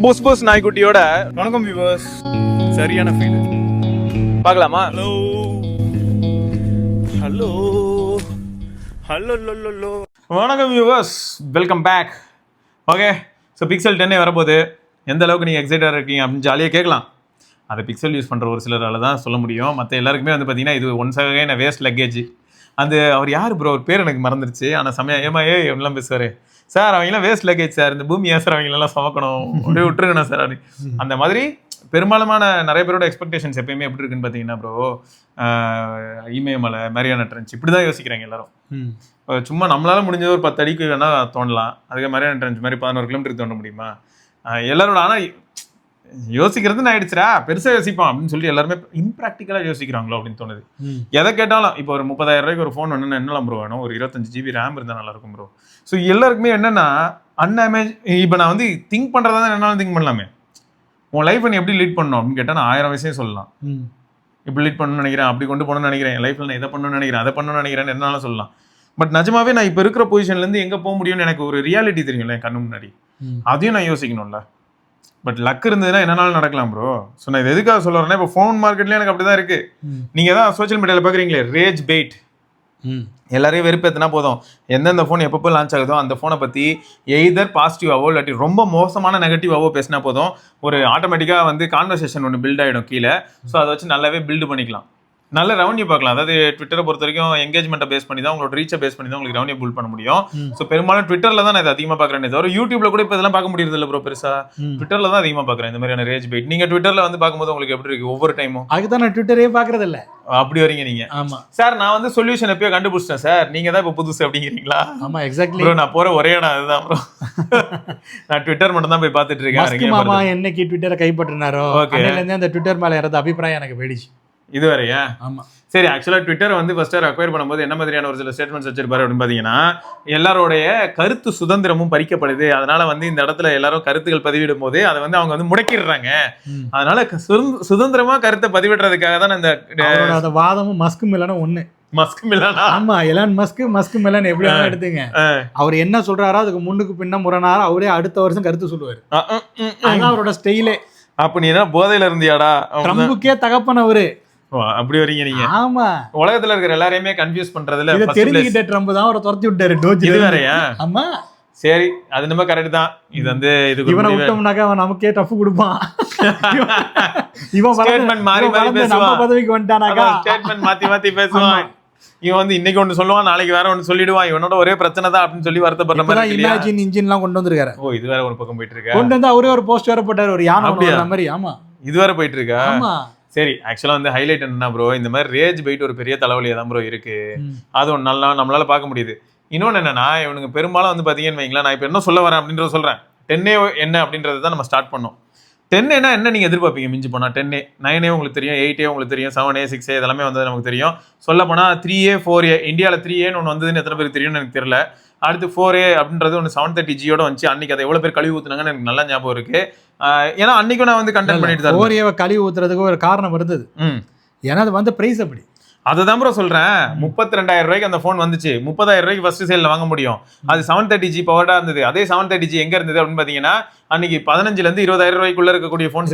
போஸ் போஸ் நாய்க்குட்டியோட வணக்கம் வியூவர்ஸ். சரியான ஃபீல் பார்க்கலாமா? ஹலோ ஹலோ ஹலோ லோ. வணக்கம் viewers, welcome back. Okay, so pixel 10 வரப்போகுது. எந்த அளவுக்கு நீங்கள் எக்ஸைட்டாக இருக்கீங்க அப்படின்னு ஜாலியாக கேட்கலாம். அதை பிக்சல் யூஸ் பண்ணுற ஒரு சிலரால் தான் சொல்ல முடியும். மற்ற எல்லாருக்குமே வந்து பார்த்தீங்கன்னா இது ஒன்ஸ் அகைன் வேஸ்ட் லக்கேஜ். அந்த அவர் யார் ப்ரோ, ஒரு பேர் எனக்கு மறந்துருச்சு. ஆனால் சமயம் எல்லாம் பேசுவார் சார், அவங்களாம் வேஸ்ட் லக்கேஜ் சார், இந்த பூமி ஏன் சார் அவங்களெல்லாம் சமக்கணும், அப்படியே விட்டுருக்கணும் சார் அப்படி. அந்த மாதிரி பெரும்பாலுமான நிறைய பேரோட எக்ஸ்பெக்டேஷன்ஸ் எப்பயுமே எப்படி இருக்குன்னு பார்த்தீங்கன்னா ப்ரோ, இமயமலை, மரியானா ட்ரென்ச் இப்படி தான் யோசிக்கிறாங்க எல்லாரும். சும்மா நம்மளால முடிஞ்ச ஒரு 10 அடிக்கு வேணால் தோண்டலாம், அதுக்கு மரியானா ட்ரென்ச் மாதிரி 11 கிலோமீட்டருக்கு தோண்ட முடியுமா எல்லாரோட? ஆனால் யோசிக்கிறதுன்னு ஆயிடுச்சுரா, பெருசாக யோசிப்போம் அப்படின்னு சொல்லி எல்லாருமே இம்ப்ராக்டிக்கலாக யோசிக்கிறாங்களோ அப்படின்னு தோணுது. எதை கேட்டாலும் இப்போ ஒரு 30,000 ரூபாய்க்கு ஒரு ஃபோன் வேணும்னா என்னலாம் ப்ரோ வேணும், ஒரு 25 GB ரேம் இருந்தால் நல்லா இருக்கும் ப்ரோ. ஸோ எல்லாருக்குமே என்னன்னா இப்போ நான் வந்து திங்க் பண்ணுறதா தான் என்னாலும் திங்க் பண்ணலாமே. உன் லைஃப் நீ எப்படி லீட் பண்ணணும் அப்படின்னு கேட்டால் நான் 1000 விஷயம் சொல்லலாம். இப்படி லீட் பண்ணணும்னு நினைக்கிறேன், அப்படி கொண்டு போகணும்னு நினைக்கிறேன், என் லைஃப்பில் நான் இதை பண்ணணும்னு நினைக்கிறேன், அதை பண்ணணும்னு நினைக்கிறேன்னு என்னாலும் சொல்லலாம். பட் நிஜமாவே நான் இப்போ இருக்கிற பொசிஷன்லேருந்து எங்கே போக முடியும்னு எனக்கு ஒரு ரியாலிட்டி தெரியும்ல என் கண்ணு முன்னாடி, அதையும் நான் யோசிக்கணும்ல. பட் லக் இருந்ததுன்னா என்னன்னாலும் நடக்கலாம் ப்ரோ. ஸோ நான் இது எதுக்காக சொல்கிறேன்னா, இப்போ ஃபோன் மார்க்கெட்லேயும் எனக்கு அப்படி தான் இருக்குது. நீங்கள் தான் சோஷியல் மீடியாவில் பார்க்குறீங்களே, ரேஜ் பெயிட். எல்லாரையும் வெறுப்பேற்றினா போதும், எந்தெந்த ஃபோன் எப்பப்போ லான்ச் ஆகுதோ அந்த ஃபோனை பற்றி எய்தர் பாசிட்டிவாவோ இல்லாட்டி ரொம்ப மோசமான நெகட்டிவாவோ பேசினா போதும், ஒரு ஆட்டோமேட்டிக்காக வந்து கான்வர்சேஷன் ஒன்று பில்ட் ஆகிடும் கீழே. ஸோ அதை வச்சு நல்லாவே பில்டு பண்ணிக்கலாம், நல்ல ரெவன்யூ பார்க்கலாம். அதாவது ட்விட்டரை பொறுத்த வரைக்கும் எங்கேஜ்மெண்ட்டை பேஸ் பண்ணி தான், உங்களோட ரீச்சை பேஸ் பண்ணி தான் உங்களுக்கு ரெவன்யூ பில்ட் பண்ண முடியும். ஸோ பெரும்பாலும் ட்விட்டரில் தான் நான் இது அதிகமாக பார்க்குறேன். தவிர யூடியூப்ல கூட இப்போ இதெல்லாம் பார்க்க முடியறது இல்லை ப்ரோ பெருசா. ட்விட்டரில் தான் அதிகமாக பார்க்குறேன் இந்த மாதிரியான ரேஜ் பைட். நீங்கள் ட்விட்டரில் வந்து பார்க்கும்போது உங்களுக்கு எப்படி இருக்கு ஒவ்வொரு டைமும்? அதுதான் நான் ட்விட்டரே பார்க்கறது இல்லை. அப்படி வரீங்க நீங்க? ஆமா சார், நான் வந்து சொல்யூஷன் எப்பயோ கண்டுபிடிச்சிட்டேன் சார், நீங்க தான் இப்போ புதுசு அப்படிங்கிறீங்களா? ஆமா எக்ஸாக்ட்லி ப்ரோ, நான் போற ஒரே இடம் அதுதான் ப்ரோ. நான் ட்விட்டர் மட்டும் தான் போய் பார்த்துட்டு இருக்கேன். மாமா என்னைக்கு ட்விட்டரை கைப்பற்றினாரோ அன்னையிலேருந்து அந்த ட்விட்டர் மேல இறந்த அபிப்பிராயம் எனக்கு போயிடுச்சு. இதுவரையா? ஆமா சரி, ஆக்சுவலாக ட்விட்டர் வந்து ஃபர்ஸ்ட் அக்வயர் பண்ணும்போது என்ன மாதிரியான ஒரு சில ஸ்டேட்மெண்ட்ஸ் வச்சிருப்பாரு அப்படின்னு பார்த்தீங்கன்னா, எல்லாரோடைய கருத்து சுதந்திரமும் பரிக்கப்படுது, அதனால வந்து இந்த இடத்துல எல்லாரும் கருத்துக்கள் பதிவிடும் போது அதை வந்து அவங்க வந்து முடக்கிடுறாங்க, அதனால சுதந்திரமா கருத்தை பதிவிடுறதுக்காக தான் இந்த வாதமும் மஸ்க் மில்லனும் ஒண்ணு. மஸ்க் மில்லனா? ஆமா, எலான் மஸ்க் மில்லன் எப்படி வேணா எடுத்துங்க. அவர் என்ன சொல்றாரோ அதுக்கு முன்னுக்கு பின்ன முரணாரோ அவரே அடுத்த வருஷம் கருத்து சொல்லுவாரு. அதான் அவரோட ஸ்டைலே. அப்ப நீ என்ன போதையில இருந்தியாடா? ட்ரம்புக்கே தகப்பனவரு. அப்படி வரீங்க நீங்க? ஆமா, உலகத்துல இருக்கிற எல்லாரையுமே கன்ஃபியூஸ் பண்றதுல தெரிஞ்சுக்கிட்ட ட்ரம்ப் தான் அவரை துரத்தி விட்டாரு டோஜ். இது வேறயா? ஆமா சரி, அது நம்ம கரெக்ட் தான். இது வந்து இவனை விட்டோம்னாக்கா அவன் நமக்கே டஃப் கொடுப்பான். இவன் ஸ்டேட்மெண்ட் மாறி மாறி பேசுவான், நம்ம பதவிக்கு வந்துட்டானாக்கா ஸ்டேட்மெண்ட் மாத்தி பேசுவான். இவன் வந்து இன்னைக்கு ஒன்று சொல்லுவான், நாளைக்கு வேற ஒன்று சொல்லிடுவான். இவனோட ஒரே பிரச்சனை தான் அப்படின்னு சொல்லி வருத்தப்படுற மாதிரி இமேஜின் இன்ஜின்லாம் கொண்டு வந்திருக்காரு. ஓ, இது வேற ஒரு பக்கம் போயிட்டு இருக்கா? கொண்டு வந்து அவரே ஒரு போஸ்ட் வேற போட்டாரு, ஒரு யானை மாதிரி. ஆமா, இது வேற போயிட்டு இருக்கா? ஆமா. சரி, ஆக்சுவலா வந்து ஹைலைட் என்ன ப்ரோ, இந்த மாதிரி ரேஜ் பைட் ஒரு பெரிய தலைவலியா தான் ப்ரோ இருக்கு. அது ஒன்று நல்லா நம்மளால பார்க்க முடியுது. இன்னொன்று என்னன்னா, இவனுக்கு பெரும்பாலும் வந்து பாத்தீங்கன்னு வைங்களேன், நான் இப்போ என்ன சொல்ல வரேன் அப்படின்றத சொல்றேன். 10A என்ன அப்படின்றத தான் நம்ம ஸ்டார்ட் பண்ணோம். 10A என்ன நீங்க எதிர்பார்ப்பீங்க? மிஞ்சி போனா 10A, 9A உங்களுக்கு தெரியும், 8A உங்களுக்கு தெரியும், 7A 6A இதெல்லாமே வந்து நமக்கு தெரியும். சொல்ல போனா 3A 4A, இந்தியாவில் 3Aன்னு ஒன்று வந்ததுன்னு எத்தனை பேருக்கு தெரியும்னு எனக்கு தெரியல. அடுத்து 4A அப்படின்றது ஒன்று 730Gயோட வந்துச்சு. அன்னைக்கு அதை எவ்வளவு பேர் கழுவி ஊத்துனாங்கன்னு எனக்கு நல்லா ஞாபகம் இருக்கு. ஏன்னா அன்னைக்கும் நான் வந்து கண்டென்ட் பண்ணிட்டு தான் 4Aவை கழுவி ஊத்துறதுக்கு ஒரு காரணம் இருந்தது. ஏன்னா அது வந்து பிரைஸ் அப்படி. அதுதான் ப்ரோ சொல்றேன். 32,000 ரூபாய்க்கு அந்த போன் வந்துச்சு. 30,000 ரூபாய்க்கு ஃபர்ஸ்ட் சேல்ல வாங்க முடியும். அது 730G பவர்டா இருந்தது. அதே 730G எங்க இருந்தது அப்படின்னு பாத்தீங்கன்னா, அன்னைக்கு 15,000 இருந்து 20,000 ரூபாய்க்குள்ள இருக்கக்கூடிய போன்ஸ்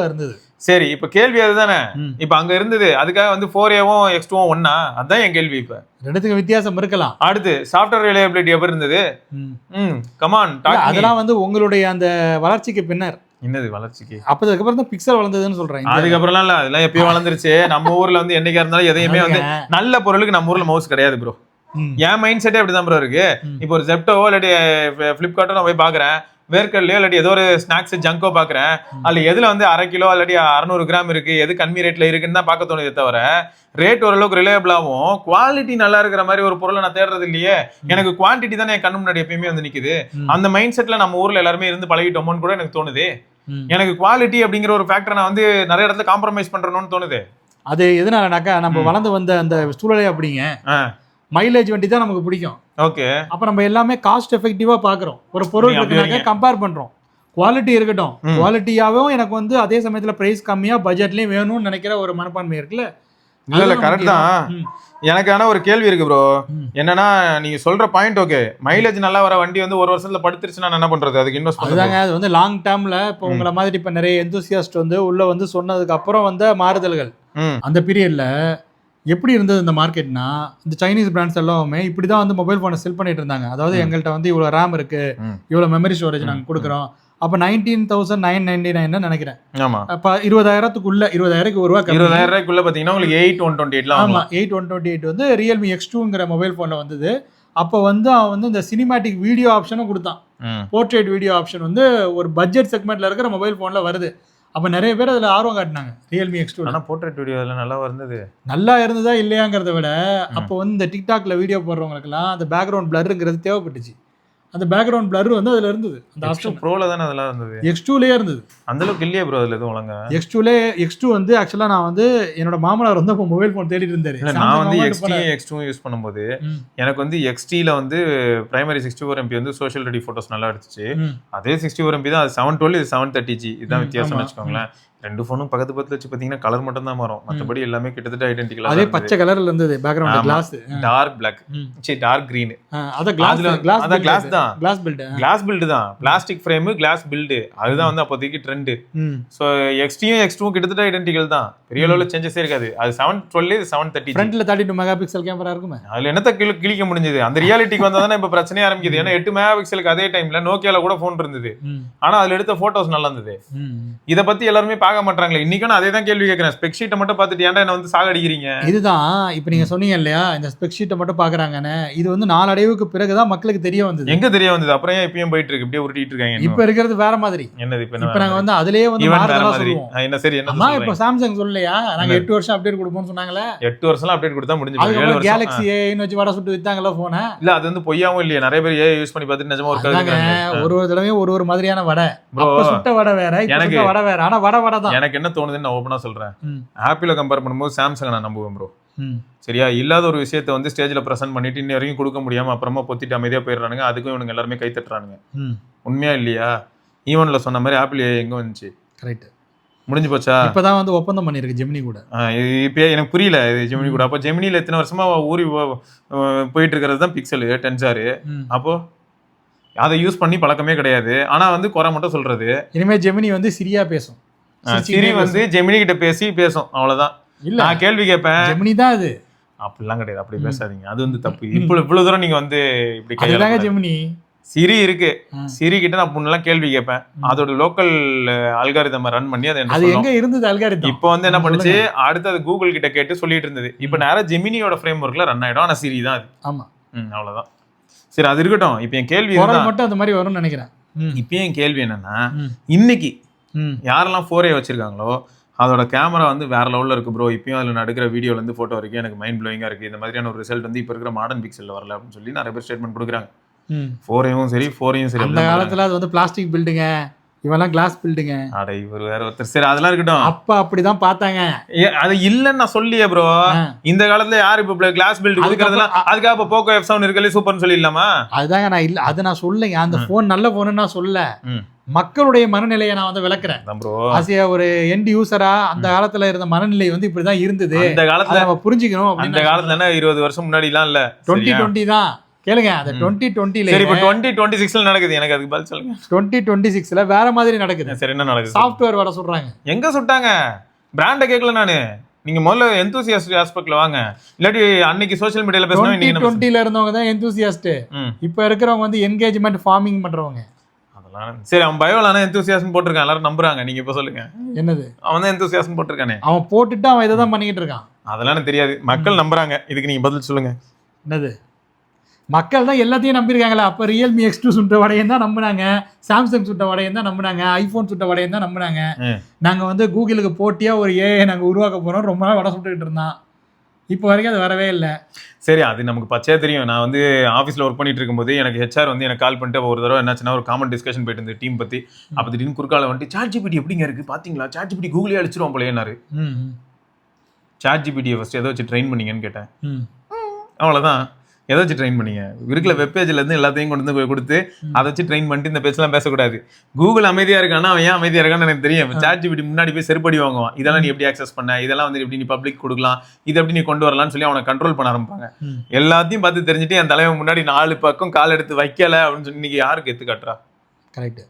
இருந்தது. சரி, இப்ப கேள்வி அதுதானே. இப்ப அங்க இருந்தது, அதுக்காக வந்து 4Aவும் X2வும் ஒண்ணா? அதான் என் கேள்வி. இப்ப ரெண்டுத்துக்கு வித்தியாசம் இருக்கலாம். அடுத்து சாஃப்ட்வேர் ரிலையபிலிட்டி எப்படி இருந்தது? கமான், அதெல்லாம் வந்து உங்களுடைய அந்த வளர்ச்சிக்கு பின்னர். என்னது வளர்ச்சிக்கு? அதுக்கப்புறம் தான் பிக்சல் வளர்ந்ததுன்னு சொல்றேன். அதுக்கப்புறம்லாம் இல்ல, அதெல்லாம் எப்பயும் வளர்ந்துருச்சு. நம்ம ஊர்ல வந்து என்னைக்கா இருந்தாலும் எதையுமே வந்து நல்ல பொருளுக்கு நம்ம ஊர்ல மவுஸ் கிடையாது ப்ரோ. என் மைண்ட் செட்டே அப்படிதான் ப்ரோ இருக்கு. இப்போ ஒரு ஜெப்டோவோ இல்லாட்டி பிளிப்கார்ட்டோ நான் போய் பாக்குறேன், வேர்க்கல்லையோ இல்லாட்டி ஏதோ ஒரு ஸ்நாக்ஸ் ஜங்கோ பாக்குறேன், அதுல எதுல வந்து 1/2 கிலோ இல்லாட்டி 600 கிராம் இருக்கு, எது கம்மி ரேட்ல இருக்குன்னு தான் பார்க்க தோணுதே தவிர, ரேட் ஓரளவுக்கு ரிலையபிளாகவும் குவாலிட்டி நல்லா இருக்கிற மாதிரி ஒரு பொருளை நான் தேடுறது இல்லையே. எனக்கு குவான்டிட்டி தானே என் கண்ணு முன்னாடி எப்பயுமே வந்து நிக்குது. அந்த மைண்ட் செட்ல நம்ம ஊர்ல எல்லாருமே இருந்து பழகிட்டோமோன்னு கூட எனக்கு தோணுது. எனக்கு குவாலிட்டி அப்படிங்கிற ஒரு ஃபேக்டரை நான் வந்து நிறைய இடத்துல காம்ப்ரமைஸ் பண்றேன்னு தோணுது. அது எதனாலனாக்கா நம்ம வளர்ந்து வந்த அந்த சூழலே அப்படிங்க. மைலேஜ் வண்டி தான் நமக்கு பிடிக்கும். ஓகே, அப்ப நம்ம எல்லாமே காஸ்ட் எஃபெக்டிவா பாக்குறோம். ஒரு பொருள் கம்பேர் பண்றோம். குவாலிட்டி இருக்கட்டும், குவாலிட்டியாவும் எனக்கு வந்து அதே சமயத்துல பிரைஸ் கம்மியா பட்ஜெட்லயும் வேணும்னு நினைக்கிற ஒரு மனப்பான்மை இருக்குல்ல. இல்ல கரெக்ட் தான். எனக்கு ஆனா ஒரு கேள்வி இருக்கு ப்ரோ. என்னன்னா நீங்க சொல்ற பாயிண்ட் ஓகே, மைலேஜ் நல்லா வர வண்டி வந்து ஒரு வருஷத்துல படுத்துருச்சுன்னா என்ன பண்றது? அதுக்கு இன்வெஸ்ட் அதுதாங்க, அது வந்து லாங் டேர்ம்ல இப்போ உங்களை மாதிரி இப்ப நிறைய எந்தூசியாஸ்ட் வந்து உள்ள வந்து சொன்னதுக்கு அப்புறம் வந்த மாறுதல்கள் அந்த பீரியட்ல எப்படி இருந்தது இந்த மார்க்கெட்னா, இந்த சைனீஸ் பிராண்ட்ஸ் எல்லாமே இப்படிதான் வந்து மொபைல் போனை செல் பண்ணிட்டு இருந்தாங்க. அதாவது எங்கள்கிட்ட வந்து இவ்வளவு ரேம் இருக்கு, இவ்வளவு மெமரி ஸ்டோரேஜ் நாங்க கொடுக்குறோம். அப்ப 19,999 நினைக்கிறேன். ஆமா, அப்ப 20,000க்குள்ள 20,000 ஒரு ரூபா 20,000 ரூபாய்க்குள்ள பாத்தீங்கன்னா உங்களுக்கு 8,128 ஆமா 8,128 வந்து ரியல்மி X2ங்கிற மொபைல் போன்ல வந்தது. அப்ப வந்து அவன் வந்து இந்த சினிமேட்டிக் வீடியோ ஆப்ஷனும் கொடுத்தான். போர்ட்ரேட் வீடியோ ஆப்ஷன் வந்து ஒரு பட்ஜெட் செக்மெண்ட்ல இருக்கிற மொபைல் போன்ல வருது. அப்ப நிறைய பேர் அதுல ஆர்வம் காட்டினாங்க Realme X2. ஆனா போர்ட்ரேட் வீடியோ அதெல்லாம் நல்லா இருந்தது. நல்லா இருந்ததா இல்லையாங்கிறத விட அப்போ வந்து இந்த டிக்டாக்ல வீடியோ போடுறவங்களுக்குலாம் அந்த பேக்ரவுண்ட் பிளர்ங்கிறது தேவைப்பட்டுச்சு. அந்த பேக்ரவுண்ட் பிளர் வந்து அதுல இருந்தது. அந்த ஆப்ஷன் ப்ரோல தானே அதெல்லாம் இருந்தது. X2லயே இருந்தது. அந்த அளவுக்கு இல்லையே ப்ரோ அதுல எதுவும் ஒழுங்கா. X2 வந்து ஆக்சுவலா நான் வந்து என்னோட மாமனார் வந்து அப்போ மொபைல் போன் தேடிட்டு இருந்தாரு. நான் வந்து X2 யூஸ் பண்ணும்போது எனக்கு வந்து XT-ல வந்து பிரைமரி 64 MB வந்து சோஷியல் ரெடி போட்டோஸ் நல்லா எடுத்துச்சு. அதே 64 MB தான், அது 712 இது 730G. இதுதான் வித்தியாசம்னு வச்சுக்கோங்களேன். ரெண்டு போனும் பக்கத்து பக்கத்துல வச்சு பாத்தீங்கன்னா கலர் மட்டும் தான் மாறும், மற்றபடி எல்லாமே கிட்டத்தட்ட ஐடென்டிக்கலா. அதே பச்சை கலர்ல இருந்தது பேக்ரவுண்ட், கிளாஸ் டார்க் பிளாக், சரி டார்க் கிரீன். அத கிளாஸ் தான், கிளாஸ் பில்ட் தான், பிளாஸ்டிக் ஃப்ரேம் கிளாஸ் பில்ட். அதுதான் வந்து அப்போதைக்கு ட்ரெண்ட். சோ XT-யும் X2-ம் கிட்டத்தட்ட ஐடென்டிக்கல் தான், பெரிய அளவுல சேஞ்சஸே இருக்காது. அது 712 இது 730. ஃப்ரண்ட்ல 32 மெகா பிக்சல் கேமரா இருக்குமே, அதுல என்னத்த கிழிக்க முடிஞ்சது? அந்த ரியாலிட்டிக்கு வந்தாதானே இப்ப பிரச்சனையே ஆரம்பிக்குது. ஏன்னா 8 மெகா பிக்சலுக்கு அதே டைம்ல நோக்கியால கூட போன் இருந்தது, ஆனா அதுல எடுத்த போட்டோஸ் நல்லா இருந்தது. இத பத்தி எல்லாருமே பார்க்க மாட்டாங்களே. இன்னைக்கு நான் அதே தான் கேள்வி கேட்கிறேன். ஸ்பெக் ஷீட்டை மட்டும் பார்த்துட்டு ஏன்டா என்ன வந்து சாகடிக்கிறீங்க? இதுதான் இப்ப நீங்க சொன்னீங்க இல்லையா, இந்த ஸ்பெக் ஷீட்டை மட்டும் பாக்குறாங்கன்னு. இது வந்து நாளடைவுக்கு பிறகுதான் மக்களுக்கு தெரிய வந்தது. எங்க தெரிய வந்தது? அப்புறம் ஏன் இப்பயும் போயிட்டு இருக்கு, இப்படியே உருட்டிட்டு இருக்காங்க. இப்ப இருக்கிறது வேற மாதிரி. என்னது இப்ப நாங்க வந்து அதுலயே வந்து வேற மாதிரி. என்ன சரி என்ன இப்ப சாம்சங் சொல்லலையா, நாங்க 8 வருஷம் அப்டேட் கொடுப்போம்னு சொன்னாங்களே. 8 வருஷம் அப்டேட் கொடுத்தா முடிஞ்சு. அதுக்கு கேலக்ஸி ஏன்னு வச்சு வட சுட்டு வித்தாங்கல போன. இல்ல அது வந்து பொய்யாவும் இல்லையா, நிறைய பேர் ஏ யூஸ் பண்ணி பார்த்துட்டு நிஜமா இருக்காங்க. ஒரு தடவையும் ஒரு மாதிரியான வடை. அப்ப சுட்ட வடை வேற, இப்ப வடை வேற. ஆனா வடை தான். எனக்கு என்ன தோணுதுன்னு நான் ஓபனா சொல்றேன். ஆப்பிள கம்பேர் பண்ணும்போது சாம்சங் நான் நம்புவேன் ப்ரோ. சரியா, இல்லாத ஒரு விஷயத்த வந்து ஸ்டேஜ்ல பிரசன்ட் பண்ணிட்டு இன்ன வரைக்கும் கொடுக்க முடியாம அப்புறமா பொத்திட்டு அமைதியா போயிடுறானுங்க. அதுக்கும் இவனுங்க எல்லாருமே கை தட்டுறானுங்க. உண்மையா இல்லையா? ஈவன்ல சொன்ன மாதிரி ஆப்பிள் எங்க வந்துச்சு? கரெக்ட், முடிஞ்சு போச்சா? இப்பதான் வந்து ஒப்பந்தம் பண்ணிருக்கு ஜெமினி கூட. இப்ப எனக்கு புரியல இது ஜெமினி கூட. அப்ப ஜெமினில எத்தனை வருஷமா ஊறி போயிட்டு இருக்கிறது தான் பிக்சல் டென்சாரு. அப்போ அதை யூஸ் பண்ணி பழக்கமே கிடையாது. ஆனா வந்து குறை மட்டும் சொல்றது. இனிமே ஜெமினி வந்து சிரியா பேசும். சிரி வந்து ஜெமினி கிட்ட பேசும், அவ்வளவுதான். இல்ல நான் கேள்வி கேட்பேன், ஜெமினி தான் அது. அப்படிலாம் கிடையாது, அப்படி பேசாதீங்க, அது வந்து தப்பு. இவ்வளவு தூரம் நீங்க வந்து இப்படி கையாள ஜெமினி சிரி இருக்கு. சிரி கிட்ட நான் முன்னெல்லாம் கேள்வி கேட்பேன், அதோட லோக்கல் அல்காரிதம் ரன் பண்ணி அது எங்க இருந்தது அல்காரிதம். இப்போ வந்து என்ன பண்ணுச்சு, அடுத்து கூகுள் கிட்ட கேட்டு சொல்லிட்டு இருந்தது. இப்போ நேரா ஜெமினியோட ஃப்ரேம் ஒர்க்ல ரன் ஆயிடும். ஆனா சிரி தான் அது. ஆமா, அவ்வளவுதான். சரி, அது இருக்கட்டும். இப்போ என் கேள்வி மட்டும் அந்த மாதிரி வரும்னு நினைக்கிறேன். இப்போ என் கேள்வி என்னன்னா, இன்னைக்கு யாரெல்லாம் 4A வச்சிருக்காங்களோ அதோட கேமரா வந்து வேற லெவல்ல இருக்கு ப்ரோ. இப்பயும் அதில் எடுக்கிற வீடியோல இருந்து போட்டோ வரைக்கும் எனக்கு மைண்ட் ப்ளோயிங்கா இருக்கு. இந்த மாதிரியான ஒரு ரிசல்ட் வந்து இப்போ இருக்கிற மாடர்ன் பிக்சல்ல வரல அப்படின்னு சொல்லி நிறைய பேர் ஸ்டேட்மெண்ட் கொடுக்குறாங்க. 4Aவும் சரி 4Aயும் சரி. அந்த காலத்துல அது வந்து பிளாஸ்டிக் பில்டுங்க, இவெல்லாம் கிளாஸ் பில்டுங்க. அட இவர் வேற ஒருத்தர். சரி, அதெல்லாம் இருக்கட்டும். அப்ப அப்படிதான் பார்த்தாங்க. அது இல்லன்னு நான் சொல்லியே ப்ரோ. இந்த காலத்துல யாரு இப்ப கிளாஸ் பில்ட் கொடுக்கறதுல அதுக்காக இப்ப போக்கோ F7 இருக்கலே சூப்பர்னு சொல்லிடலாமா? அதுதாங்க நான் இல்ல, அதை நான் சொல்லுங்க. அந்த போன் நல்ல போன்னு நான் சொல்ல, மக்களுடைய மனநிலையை நான் வந்து விளக்குறேன். ஆசியா ஒரு எண்ட் யூசரா அந்த காலத்துல இருந்த மனநிலை வந்து இப்படிதான் இருந்தது. அந்த காலத்துல நம்ம புரிஞ்சுக்கணும். அந்த காலத்துல என்ன 20 வருஷம் முன்னாடி எல்லாம் இல்ல, 2020 தான். கேளுங்க, அந்த 2020ல சரி, இப்ப 2026ல நடக்குது. எனக்கு அதுக்கு பதில் சொல்லுங்க. 2026ல வேற மாதிரி நடக்குது. சரி, என்ன நடக்குது? சாஃப்ட்வேர் வர சொல்றாங்க. எங்க சொல்றாங்க? பிராண்ட கேட்கல நானு. நீங்க முதல்ல எந்தூசியாஸ்ட் ஆஸ்பெக்ட்ல வாங்க. இல்லாட்டி அன்னைக்கு சோஷியல் மீடியால பேசணும். 2020ல இருந்தவங்க தான் எந்தூசியாஸ்ட். இப்ப இருக்கிறவங்க வந்து என்கேஜ்மெண்ட் ஃபார்மிங் பண்றவங்க. அதெல்லாம் சரி, அவன் பயோலான எந்தூசியாஸ்ட் போட்டுருக்கான், எல்லாரும் நம்புறாங்க. நீங்க இப்ப சொல்லுங்க, என்னது? அவன் தான் எந்தூசியாஸ்ட் போட்டுருக்கானே. அவன் போட்டுட்டு அவன் இதை தான் பண்ணிக்கிட்டு இருக்கான். அதெல்லாம் எனக்கு தெரியாது, மக்கள் நம்புறாங்க. இதுக்கு நீங்க பதில் சொல்லுங்க. என்னது? மக்கள் தான் எல்லாத்தையும் நம்பியிருக்காங்களா? அப்போ ரியல்மி X2 சுட்ட வடையும் தான் நம்பினாங்க, சாம்சங் சுட்ட வடையும் தான் நம்பினாங்க, ஐஃபோன் சுட்ட வடையும் தான் நம்பினாங்க. நாங்கள் வந்து கூகுளுக்கு போட்டியாக ஒரு ஏஐ நாங்கள் உருவாக்க போகிறோம், ரொம்ப நாள் வடை சுட்டுக்கிட்டு இருந்தான். இப்போ வரைக்கும் அது வரவே இல்லை. சரி, அது நமக்கு பச்சையாக தெரியும். நான் வந்து ஆஃபீஸில் ஒர்க் பண்ணிட்டு இருக்கும்போது எனக்கு ஹெச்ஆர் வந்து எனக்கு கால் பண்ணிட்டு ஒரு தடவை என்னாச்சுன்னா ஒரு காமன் டிஸ்கஷன் போயிட்டு இருந்தது டீம் பற்றி. அப்போ திடீர்னு குறுக்கால வந்துட்டு ChatGPT எப்படிங்க இருக்குது பார்த்தீங்களா, ChatGPT கூகுளே அழிச்சிருவோம் போலேன்னாரு. ChatGPT ஃபஸ்ட்டு எதை வச்சு ட்ரெயின் பண்ணீங்கன்னு கேட்டேன். அவ்வளோதான். எதை வச்சு ட்ரெயின் பண்ணீங்க? இருக்கிற வெப்பேஜ்ல இருந்து எல்லாத்தையும் கொண்டு வந்து கொடுத்து அதை வச்சு ட்ரெயின் பண்ணிட்டு இந்த பேசலாம் பேசக்கூடாது. கூகுள் அமைதியா இருக்கான்னா அவன் ஏன் அமைதியா இருக்கான்னு எனக்கு தெரியும். ChatGPT முன்னாடி போய் செருப்படி வாங்குவான். இதெல்லாம் நீ எப்படி ஆக்சஸ் பண்ண, இதெல்லாம் வந்து எப்படி நீ பப்ளிக் கொடுக்கலாம், இதை எப்படி நீ கொண்டு வரலாம்னு சொல்லி அவனை கண்ட்ரோல் பண்ண ஆரம்பிப்பாங்க. எல்லாத்தையும் பார்த்து தெரிஞ்சுட்டு என் தலைவன் முன்னாடி 4 பக்கம் கால் எடுத்து வைக்கல அப்படின்னு சொல்லி இன்னைக்கு யாருக்கு எடுத்து காட்டுறா? கரெக்ட்.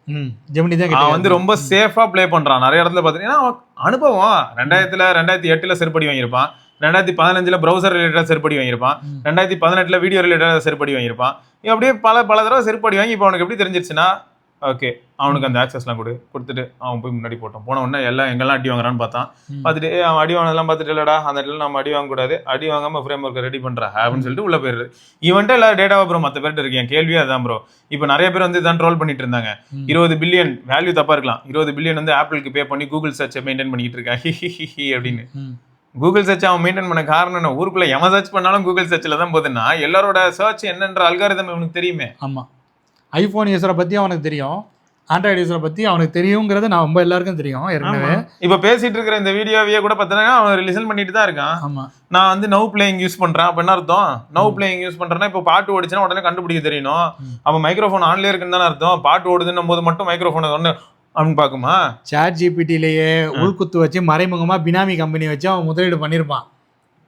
ஜெமினி தான் அவன் வந்து ரொம்ப சேஃபா ப்ளே பண்றான். நிறைய இடத்துல பாத்தீங்கன்னா அவன் அனுபவம் 2008 செருப்படி வாங்கியிருப்பான், 2015 ப்ரௌசர் ரிலேட்டடா செருப்படி வாங்கியிருப்பான், 2018 வீடியோ ரிலேட்டடா செருப்படி வாங்கியிருப்பான். அப்படியே பல தடவை செருப்படி வாங்கி இப்போ அவனுக்கு எப்படி தெரிஞ்சிருச்சுன்னா, ஓகே அவனுக்கு அந்த ஆக்சஸ்லாம் கொடுத்துட்டு அவன் போய் முன்னாடி போன உடனே எல்லாம் எங்கெல்லாம் அடி வாங்குறான்னு பார்த்துட்டு அவன் அடி வாங்கினதெல்லாம் பார்த்துட்டு இல்லடா அந்த இடத்துல நம்ம அடி வாங்கக்கூடாது, அடி வாங்காம ஃப்ரேம் ஒர்க்கை ரெடி பண்றா அப்படின்னு சொல்லிட்டு உள்ள போயிடுறது. இவன்ட்டு எல்லா டேட்டாவை ப்ரோ மற்ற பேர்ட்டு இருக்கு. என் கேள்வியே அதான் ப்ரோ. இப்போ நிறைய பேர் வந்து இதான் ட்ரோல் பண்ணிட்டு இருந்தாங்க. 20 பில்லியன் வேல்யூ தப்பா இருக்கலாம், 20 பில்லியன் வந்து ஆப்பிளுக்கு பே பண்ணி கூகுள் சர்ச்சை மெயின்டைன் பண்ணிட்டு இருக்கான் ஹி அப்படின்னு. கூகுள் சர்ச் அவன் மெயின்டைன் பண்ண காரணம் என்ன? ஊருக்குள்ள எவன் சர்ச் பண்ணாலும் கூகுள் சர்ச்சில் தான் போகுதுன்னா எல்லாரோட சர்ச் என்னன்ற அல்காரிதம் இவனுக்கு தெரியுமே. ஆமா, ஐபோன் யூஸரை பத்தி அவனுக்கு தெரியும், ஆண்ட்ராய்டு யூஸரை பத்தி அவனுக்கு தெரியுங்கிறது நான் ரொம்ப எல்லாருக்கும் தெரியும் ஏற்கனவே. இப்போ பேசிட்டு இருக்கிற இந்த வீடியோவையே கூட பார்த்தீங்கன்னா அவன் லிசன் பண்ணிட்டு தான் இருக்கான். ஆமா, நான் வந்து நவ் பிளேயிங் யூஸ் பண்றேன். அப்ப என்ன அர்த்தம்? நவ் பிளேயிங் யூஸ் பண்றேன்னா இப்போ பாட்டு ஓடிச்சுன்னா உடனே கண்டுபிடிக்க தெரியணும். அப்ப மைக்ரோஃபோன் ஆன்ல இருக்குன்னு தானே அர்த்தம். பாட்டு ஓடுதுன்னும் போது மட்டும் மைக்ரோஃபோன் ஒன்று அப்படின்னு பாக்குமா? ChatGPTலயே உள்குத்து வச்சு மறைமுகமா பினாமி கம்பெனி வச்சு அவன் முதலீடு பண்ணிருப்பான்.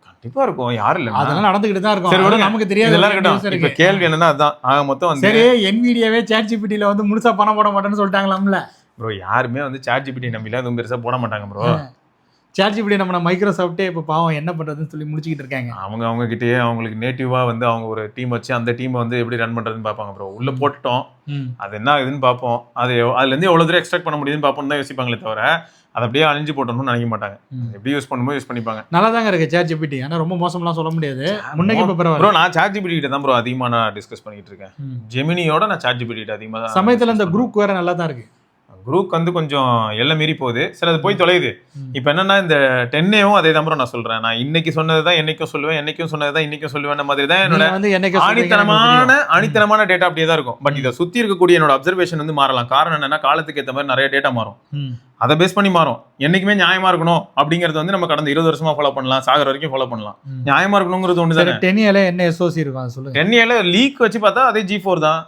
கண்டிப்பா இருக்கும், யாரும் இல்ல, அதெல்லாம் நடந்துகிட்டு தான் இருக்கும். சரி, நமக்கு தெரியாது. இதெல்லாம் இருக்கட்டும். இப்ப கேள்வி என்னன்னா அதான் மொத்தம் வந்து சரி, NVIDIAவே ChatGPTல வந்து முழுசா பணம் போட மாட்டேன்னு சொல்லிட்டாங்களாம்ல ப்ரோ. யாருமே வந்து ChatGPT நம்பில அதுவும் பெருசா போட மாட்டாங்க ப்ரோ. ChatGPT நம்ம மைக்ரோசாஃப்டே இப்போ பாவம் என்ன பண்றதுன்னு சொல்லி முடிச்சுக்கிட்டு இருக்காங்க. அவங்க கிட்டயே அவங்களுக்கு நேட்டிவா வந்து அவங்க ஒரு டீம் வச்சு அந்த டீமை வந்து எப்படி ரன் பண்றதுன்னு பார்ப்பாங்க ப்ரோ. உள்ள போட்டுட்டோம், அது என்ன ஆகுதுன்னு பார்ப்போம், அதுல இருந்து எவ்வளவு தூரம் எக்ஸ்ட்ராக்ட் பண்ண முடியுதுன்னு பார்ப்போம் தான் யோசிப்பாங்களே தவிர அதை அப்படியே அழிஞ்சு போட்டோம்னு நினைக்க மாட்டாங்க. எப்படி யூஸ் பண்ணும்போது யூஸ் பண்ணிப்பாங்க. நல்லா தாங்க இருக்கு ChatGPT, ஆனா ரொம்ப மோசம்லாம் சொல்ல முடியாது. முன்னைக்கு இப்போ பரவாயில்ல ப்ரோ. நான் ChatGPT கிட்ட தான் ப்ரோ அதிகமா நான் டிஸ்கஸ் பண்ணிட்டு இருக்கேன். ஜெமினியோட நான் ChatGPT கிட்ட அதிகமா தான். சமயத்துல இந்த குரூப் வேற நல்லா தான் இருக்கு. குரூப் வந்து கொஞ்சம் எல்லாம் மீறி போகுது. சரி, அது போய் தொலையுது. இப்போ என்னன்னா இந்த 10ஏவும் அதே தான் ப்ரோ நான் சொல்றேன். நான் இன்னைக்கு சொன்னதுதான் என்னைக்கும் சொல்லுவேன், என்னைக்கும் சொன்னதுதான் இன்னைக்கும் சொல்லுவேன் மாதிரி தான் என்னோட அணித்தனமான டேட்டா அப்படியே தான் இருக்கும். பட் இதை சுத்தி இருக்கக்கூடிய என்னோட அப்சர்வேஷன் வந்து மாறலாம். காரணம் என்னன்னா காலத்துக்கு ஏற்ற மாதிரி நிறைய டேட்டா மாறும், அதை பேஸ் பண்ணி மாறும். என்னைக்குமே நியாயமா இருக்கணும் அப்படிங்கிறது வந்து நம்ம கடந்த 20 வருஷமா ஃபாலோ பண்ணலாம், சாகர வரைக்கும் ஃபாலோ பண்ணலாம். நியாயமா இருக்கணுங்கிறது ஒன்று தான். 10ஏல என்ன SOC இருக்கும் சொல்லுங்க. 10ஏல லீக் வச்சு பார்த்தா அதே G4 தான்.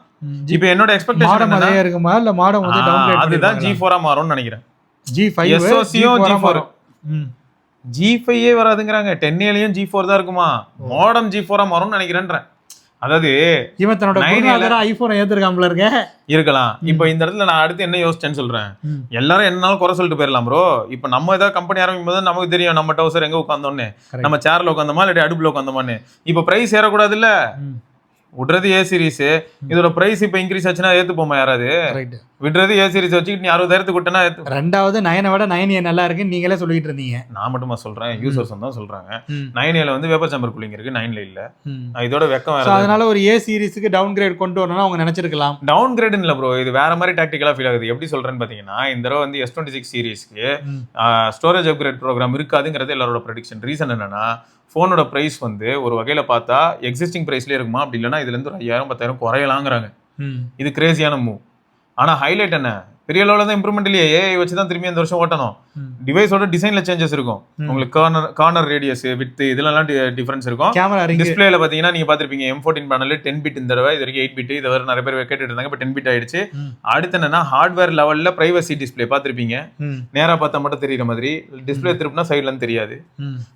இப்போ என்னோட எக்ஸ்பெக்டேஷன் அதே இருக்குமா இல்ல மாடம் வந்து டவுன்கிரேட் அதுதான் G4 ஆ மாறும்னு நினைக்கிறேன். G5 SOCயும் G4 G5 வராதுங்கறாங்க. 10ஏலயும் G4 தான் இருக்குமா? மாடம் G4 ஆ மாறும்னு நினைக்கிறேன்றேன். அதாவது இவன் தன்னோட குருநாதரா ஐபோன் ஏத்துறகாமல இருக்கலாம். இப்போ இந்த இடத்துல நான் அடுத்து என்ன யோசிச்சேன்னு சொல்றேன். எல்லாரும் என்னாலும் குறை சொல்லிட்டு போயிடலாம் ப்ரோ. இப்போ நம்ம ஏதாவது கம்பெனி ஆரம்பிக்கும் போது நமக்கு தெரியும் நம்ம டவுசர் எங்க உட்காந்தோன்னு, நம்ம சேர்ல உட்காந்தோமா இல்லாட்டி அடுப்புல உட்காந்தோமான்னு. இப்போ பிரைஸ் ஏறக்கூடாது இல்ல, விடுறது A சீரிஸ். இதோட பிரைஸ் இப்ப இன்க்ரீஸ் ஆச்சுன்னா ஏத்துப்போமா யாராவது? விடுறது A சீரிஸ் வச்சுக்கிட்டு நீ 60,000 கூட்டனா ரெண்டாவது 9 விட 9A நல்லா இருக்குன்னு நீங்களே சொல்லிட்டு இருந்தீங்க. நான் மட்டுமா சொல்றேன், யூசர்ஸ் தான் சொல்றாங்க. 9Aல வந்து வேப்பர் சாம்பர் கூலிங் இருக்கு, 9ல இல்ல. இதோட வெக்கம் வேற. அதனால ஒரு A சீரிஸ்க்கு டவுன் கிரேட் கொண்டு வரணும்னா அவங்க நினைச்சிருக்கலாம். டவுன் கிரேட்னு இல்ல ப்ரோ, இது வேற மாதிரி டாக்டிக்கலா ஃபீல் ஆகுது. எப்படி சொல்றேன்னு பாத்தீங்கன்னா இந்த தடவை வந்து S26 சீரிஸ்க்கு ஸ்டோரேஜ் அப்கிரேட் ப்ரோக்ராம் இருக்காதுங்கிறது எல்லாரோட ப்ரெடிக்ஷன். ரீசன் என்னன்னா ஃபோனோட ப்ரைஸ் வந்து ஒரு வகையில பார்த்தா எக்ஸிஸ்டிங் ப்ரைஸ்லேயே இருக்குமா, அப்படி இல்லைன்னா இதுல இருந்து ஒரு 5,000-10,000 குறையலாங்கிறாங்க. இது கிரேசியான மூவ். ஆனா ஹைலைட் என்ன, பெரிய அளவுல தான் இம்ப்ரூவ்மெண்ட் இல்லையே. AI வச்சு தான் திரும்பி இந்த வருஷம் ஓட்டணும். டிவைஸோட டிசைன்ல சேஞ்சஸ் இருக்கும். உங்களுக்கு கார்னர் ரேடியஸ், வித் இதெல்லாம் டிஃபரன்ஸ் இருக்கும். டிஸ்பிளேல பாத்தீங்கன்னா நீங்க பாத்திருப்பீங்க M14 பேனல் 10 பிட், இந்த தடவை இது வரைக்கும் 8 பிட். இதை நிறைய பேர் கேட்டுட்டு இருந்தாங்க, இப்போ 10 பிட் ஆயிடுச்சு. அடுத்து என்னன்னா ஹார்ட்வேர் லெவல்ல பிரைவசி டிஸ்பிளே பாத்திருப்பீங்க. நேரா பார்த்தா மட்டும் தெரியுற மாதிரி, டிஸ்பிளே திருப்பினா சைட்ல இருந்து தெரியாது.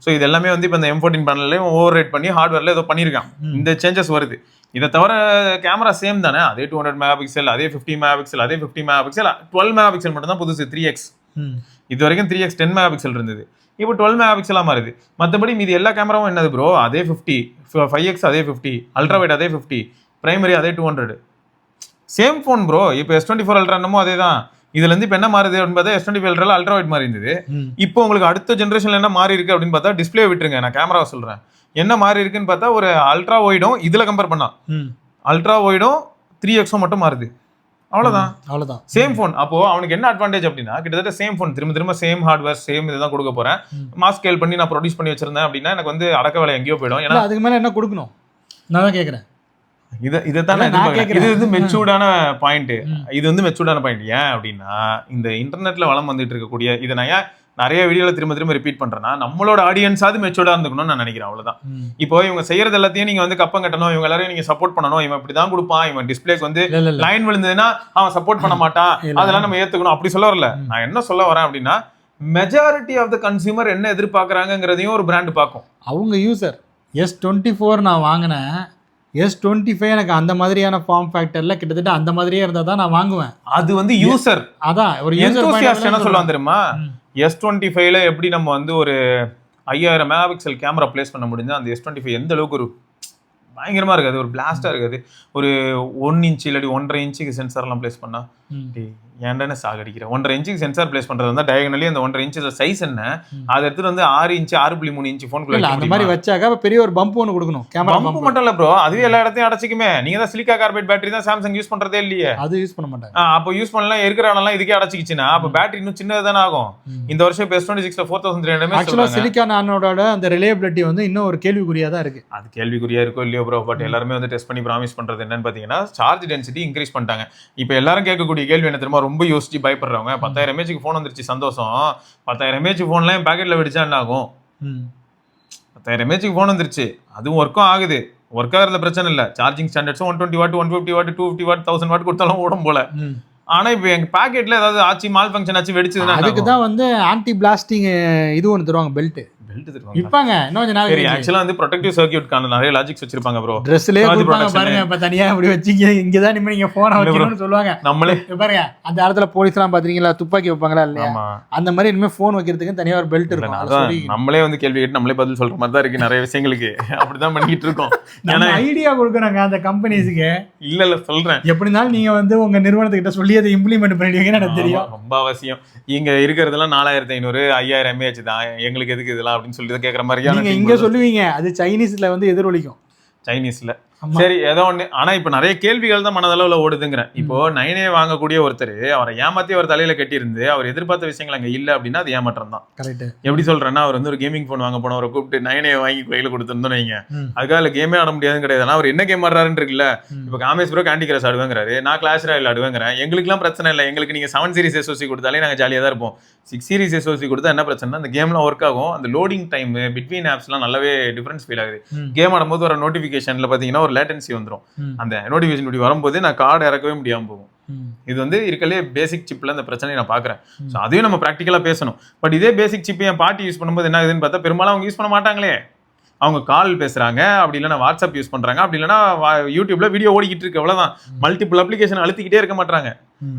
ஸோ இது எல்லாமே வந்து இப்போ இந்த M14 பேனல்லையும் ஓவர் ரேட் பண்ணி ஹார்ட்வேர்ல ஏதோ பண்ணியிருக்கான். இந்த சேஞ்சஸ் வருது. இதை தவிர கேமரா சேம் தானே, அதே 200 மெகா பிக்சல், அதே 50 மெகா பிக்சல், அதே 50 மெகா பிக்சல், 12 மெகா பிக்சல் மட்டும் தான் புதுசு 3x. இது வரைக்கும் 3x 10 மெகா பிக்சல் இருந்தது, இப்போ 12 மெகா பிக்சலா மாறுது. மற்றபடி மீதி எல்லா கேமராவும் என்னது ப்ரோ, அதே 50, 5x அதே 50, அல்ட்ரா வைட் அதே 50, பிரைமரி அதே 200. Same phone bro. இப்போ S24 அல்ட்ரா என்னமோ அதே தான். இதுல இருந்து இப்போ என்ன மாறுது அப்படின்னு பார்த்தா S24 அல்ட்ரா அல்ட்ரா வைட் மாறி இருந்தது. இப்போ உங்களுக்கு அடுத்த ஜென்ரேஷன்ல என்ன மாறி இருக்கு அப்படின்னு பார்த்தா, டிஸ்பிளே விட்டுருங்க, நான் கேமரா சொல்றேன். என்ன மாறி இருக்குன்னு பார்த்தா ஒரு அல்ட்ரா வைடும் இதுல கம்பேர் பண்ணா அல்ட்ரா வைடும் 3x மட்டும் மாறுது. அவ்வளவுதான் சேம் போன். அப்போ அவனுக்கு என்ன அட்வான்டேஜ் அப்படின்னா, கிட்டத்தட்ட சேம் போன், திரும்ப சேம் ஹார்ட்வேர் சேம் இதுதான் கொடுக்க போறேன். மாஸ் ஸ்கேல் பண்ணி நான் ப்ரொடியூஸ் பண்ணி வச்சிருந்தேன் அப்படின்னா எனக்கு வந்து அடக்க வேலை எங்கேயோ போயிடும். ஏன்னா அதுக்கு மேல என்ன கொடுக்கணும் நான் தான் கேட்கறேன். இது வந்து மெச்சூர்டான பாயிண்ட். இது வந்து மெச்சூர்டான பாயிண்ட். ஏன் அப்படின்னா இந்த இன்டர்நெட்ல வளம் வந்துட்டு இருக்கக்கூடிய இதை நான் ஏன் நிறைய வீடியோல திரும்ப திரும்ப ரிப்பீட் பண்றேன்னா நம்மளோட ஆடியன்ஸாவது மெச்சூர்டா இருந்துக்கணும்னு நான் நினைக்கிறேன். அவ்வளவுதான். இப்போ இவங்க செய்யறது எல்லாத்தையும் நீங்க வந்து கப்பம் கட்டணும், இவங்க எல்லாரையும் நீங்க சப்போர்ட் பண்ணணும், இவன் இப்படிதான் கொடுப்பான், இவன் டிஸ்பிளேக்கு வந்து லைன் விழுந்ததுன்னா அவன் சப்போர்ட் பண்ண மாட்டான், அதெல்லாம் நம்ம ஏத்துக்கணும் அப்படி சொல்ல வரல. நான் என்ன சொல்ல வரேன் அப்படின்னா மெஜாரிட்டி ஆஃப் த கன்சியூமர் என்ன எதிர்பார்க்கறாங்கிறதையும் ஒரு பிராண்ட் பார்க்கும். அவங்க யூசர் S24 நான் வாங்கினேன், S25 எனக்கு அந்த மாதிரியான ஃபார்ம் ஃபேக்டர்ல கிட்டத்தட்ட அந்த மாதிரியே இருந்தா தான் நான் வாங்குவேன். அது வந்து யூசர் அதான் ஒரு எந்தூசியாஸ்ட் என்ன சொல்லுவாங்க தெரியுமா, S25ல எப்படி நம்ம வந்து ஒரு 5000 மெகா பிக்சல் கேமரா பிளேஸ் பண்ண முடிஞ்சா அந்த S25 எந்த அளவுக்கு ஒரு பயங்கரமா இருக்காது, ஒரு பிளாஸ்டா இருக்காது. ஒரு 1 இன்ச் இல்லாட்டி 1.5 இன்ச்சுக்கு சென்சார்லாம் பிளேஸ் பண்ணா ஏன்டானே சாகடிக்கிறேன். 1.5 இன்ச்சுக்கு சென்சார் பிளேஸ் பண்றது வந்து டயகனலி அந்த 1.5 இன்ச் சைஸ் என்ன, அதை எடுத்துட்டு வந்து 6 இன்ச் 6.3 இன்ச் போன் அந்த மாதிரி வச்சாக்க பெரிய ஒரு பம்ப் ஒன்று கொடுக்கணும். கேமரா பம்ப் மட்டும் இல்ல ப்ரோ, அதுவே எல்லா இடத்தையும் அடைச்சிக்குமே. நீங்க தான் சிலிக்கா கார்பைட் பேட்டரி தான் சாம்சங் யூஸ் பண்றதே இல்லையே, அது யூஸ் பண்ண மாட்டாங்க. அப்போ யூஸ் பண்ணலாம் இருக்கிற இடம்லாம் இதுக்கே அடைச்சிக்கிச்சுன்னா அப்ப பேட்டரி இன்னும் சின்னது தானே ஆகும். இந்த வருஷம் S26ல 4300 mAh. ஆக்சுவலா சிலிக்கா நானோட அந்த ரிலையபிலிட்டி வந்து இன்னும் ஒரு கேள்விக்குறியா தான் இருக்கு. அது கேள்விக்குறியா இருக்கோ இல்லையோ ப்ரோ, பட் எல்லாருமே வந்து டெஸ்ட் பண்ணி ப்ராமிஸ் பண்றது என்னன்னு பாத்தீங்கன்னா சார்ஜ் டென்சிட்டி இன்க்ரீஸ் பண்ணிட்டாங்க. இப்போ எல்லாரும் கேட்கக்கூடிய கேள்வி என்ன தெரியுமா, ரொம்ப யோசிச்சு பயப்படுறவங்க, 10,000 mAh போன் வந்துருச்சு சந்தோஷம், 10,000 mAh போன்ல என் பாக்கெட்ல வெடிச்சா என்ன ஆகும்? 10,000 mAh போன் வந்துருச்சு, அதுவும் ஒர்க்கும் ஆகுது, ஒர்க் ஆகுறதுல பிரச்சனை இல்ல. சார்ஜிங் ஸ்டாண்டர்ட்ஸும் 120 வாட் 150 வாட் 250 வாட் 1000 வாட் கொடுத்தாலும் ஓடும் போல. ஆனா இப்போ எங்க பாக்கெட்ல ஏதாவது ஆச்சு மால் ஃபங்க்ஷன் ஆச்சு வெடிச்சதுன்னா அதுக்கு தான் வந்து ஆன்டி பிளாஸ்டிங் இது ஒன்று தருவாங்க, பெல்ட் தருவாங்க. இப்பாங்க இன்னும் கொஞ்ச நாள் சரி, ஆக்சுவலா வந்து ப்ரொடெக்டிவ் சர்க்யூட்கான நிறைய லாஜிக்ஸ் வச்சிருப்பாங்க ப்ரோ. ட்ரெஸ்லயே கொடுப்பாங்க பாருங்க, இப்ப தனியா அப்படி வச்சீங்க இங்க தான் நீங்க போன் வைக்கணும்னு சொல்லுவாங்க. நம்மளே பாருங்க அந்த இடத்துல போலீஸ்லாம் பாத்தீங்களா துப்பாக்கி வைப்பாங்களா இல்லையா, அந்த மாதிரி இனிமே போன் வைக்கிறதுக்கு தனியா ஒரு பெல்ட் இருக்கும். நம்மளே வந்து கேள்வி கேட்டு நம்மளே பதில் சொல்ற மாதிரி தான் இருக்கு நிறைய விஷயங்களுக்கு. அப்படிதான் பண்ணிட்டு இருக்கோம். ஏன்னா ஐடியா கொடுக்குறாங்க அந்த கம்பெனிஸ்க்கு. இல்ல சொல்றேன், எப்படி இருந்தாலும் நீங்க வந்து உங்க நிறுவனத்துக்கிட்ட சொல்லி அதை இம்ப்ளிமெண்ட் பண்ணிடுவீங்கன்னு எனக்கு தெரியும். ரொம்ப அவசியம். இங்க இருக்கிறதெல்லாம் 4500 5000 mAh தான், எங்களுக்கு எதுக்கு இதெல்லாம் அப்படின்னு சொல்லிட்டு கேட்கற மாதிரி நீங்க இங்க சொல்லுவீங்க, அது சைனீஸ்ல வந்து எதிரொலிக்கும் சைனீஸ்ல. சரி ஏதோ ஒண்ணு. ஆனா இப்ப நிறைய கேள்விகள் தான் மனதளவுல ஓடுதுங்கிறேன். இப்போ 9A வாங்கக்கூடிய ஒருத்தர் அவரை ஏமாத்தி அவர் தலையில கட்டி இருந்து அவர் எதிர்பார்த்த விஷயங்கள் அங்க இல்ல அப்படின்னா அது ஏமாற்றம் தான். கரெக்ட். எப்படி சொல்றேன்னா, அவர் வந்து ஒரு கேமிங் போன் வாங்க போனவரை கூப்பிட்டு 9A வாங்கி கையில கொடுத்துருந்தோம் வைங்க, அதுக்காக கேமே ஆட முடியாதுன்னு கிடையாது. ஆனா அவர் என்ன கேம் ஆடுறாருன்னு இருக்குல்ல, இப்ப காமேஷ் ப்ரோ கேண்டி கிரஷ் ஆடுவேங்கிறாரு, நான் கிளாஷ் ராயல் ஆடுவேங்கிறேன். எங்களுக்கு எல்லாம் பிரச்சனை இல்லை, எங்களுக்கு நீங்க 7 சீரிஸ் SoC கொடுத்தாலே நாங்க ஜாலியா தான் இருப்போம். 6 சீரிஸ் SoC கொடுத்தா என்ன பிரச்சனை, அந்த கேம்லாம் ஒர்க் ஆகும், அந்த லோடிங் டைம் பிட்வீன் ஆப்ஸ்லாம் நல்லாவே டிஃபரன்ஸ் ஃபீல் ஆகுது. கேம் ஆடும்போது வர நோட்டிபிகேஷன்ல பாத்தீங்கன்னா ஒரு லேட்டன்சி வந்துடும், அந்த நோட்டிபிகேஷன் இப்படி வரும்போது நான் கார்டு இறக்கவே முடியாம போகும். இது வந்து இருக்கலே பேசிக் சிப்ல அந்த பிரச்சனையை நான் பாக்குறேன். ஸோ அதையும் நம்ம ப்ராக்டிக்கலா பேசணும். பட் இதே பேசிக் சிப் என் பாட்டி யூஸ் பண்ணும்போது என்ன ஆகுதுன்னு பார்த்தா பெரும்பாலும் அவங்க யூஸ் பண்ண மாட்டாங்களே. அவங்க கால் பேசுறாங்க, அப்படி இல்லைன்னா வாட்ஸ்அப் யூஸ் பண்றாங்க, அப்படி இல்லைன்னா யூடியூப்ல வீடியோ ஓடிக்கிட்டு இருக்கு, அவ்வளவுதான். மல்டிபிள் அப்ளிகேஷன் அழுத்திக்கிட்டே இருக்க மாட்டாங்க.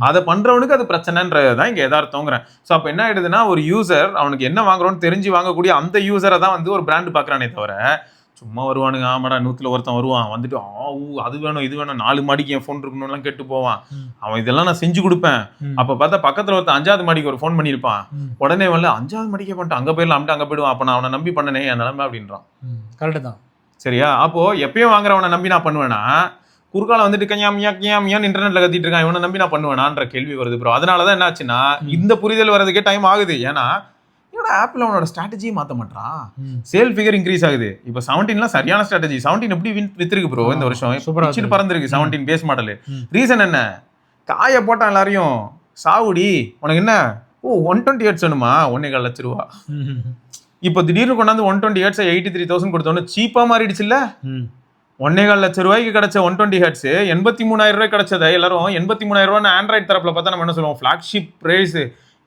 அதை பண்றவனுக்கு அது பிரச்சனைன்றதுதான் இங்க எதார்த்தங்கிறேன். ஸோ அப்ப என்ன ஆயிடுதுன்னா, ஒரு யூசர் அவனுக்கு என்ன வாங்குறோன்னு தெரிஞ்சு வாங்கக்கூடிய அந்த யூசரை தான் வந்து ஒரு பிராண்ட் பாக்குறானே தவிர, சும்மா வருவானுங்க, ஆமாடா 100ல ஒருத்தன் வருவான் வந்துட்டு அது வேணும் இது வேணும் 4 மாடிக்கு என் ஃபோன் இருக்கணும்லாம் கேட்டு போவான். அவன் இதெல்லாம் நான் செஞ்சு கொடுப்பேன். அப்ப பார்த்தா பக்கத்துல ஒருத்தன் 5வது மாடிக்கு ஒரு ஃபோன் பண்ணியிருப்பான், உடனே வரல 5வது மாடிக்கே பண்ணிட்டு அங்க போயிடலாம் அங்க போயிடுவான். அப்ப நான் அவனை நம்பி பண்ணனே என் நிலைமை அப்படின்றான். கரெக்ட் தான். சரியா? அப்போ எப்பயும் வாங்குறவனை நம்பி நான் பண்ணுவேனா, குறுக்கால வந்துட்டு கஞ்சாமியான் இன்டர்நெட்ல கத்திட்டு இருக்கான், இவனை நம்பி நான் பண்ணுவேனான்ற கேள்வி வருது ப்ரோ. அதனாலதான் என்ன ஆச்சுன்னா இந்த புரிதல் வர்றதுக்கே டைம் ஆகுது. ஏன்னா ஆப்பிள் அவனோட ஸ்ட்ராட்டஜியை மாத்த மாட்டான், சேல் ஃபிகர் இன்க்ரீஸ் ஆகுது. இப்போ 17லாம் சரியான ஸ்ட்ராட்டஜி. 17 எப்படி வித்திருக்கு ப்ரோ இந்த வருஷம், பறந்துருக்கு 17 பேஸ் மாடல். ரீசன் என்ன, காய போட்டான் எல்லாரையும், சாவுடி உனக்கு என்ன 120 ஹெர்ட்ஸ் வேணுமா, 1.25 லட்சம் ரூபா. இப்போ திடீர்னு கொண்டாந்து 120 ஹெர்ட்ஸ் 83,000 கொடுத்தோன்னு சீப்பா மாறிடுச்சு இல்ல. 1.25 லட்சம் ரூபாய்க்கு கிடைச்ச 120 ஹெர்ட்ஸ் 83,000 ரூபாய் கிடைச்சதை எல்லாரும் 83,000 ரூபாய் ஆண்ட்ராய்டு தரப்புல பார்த்தா நம்ம என்ன சொல்லுவோம், ஃபிளாக்ஷிப் பிரைஸ்,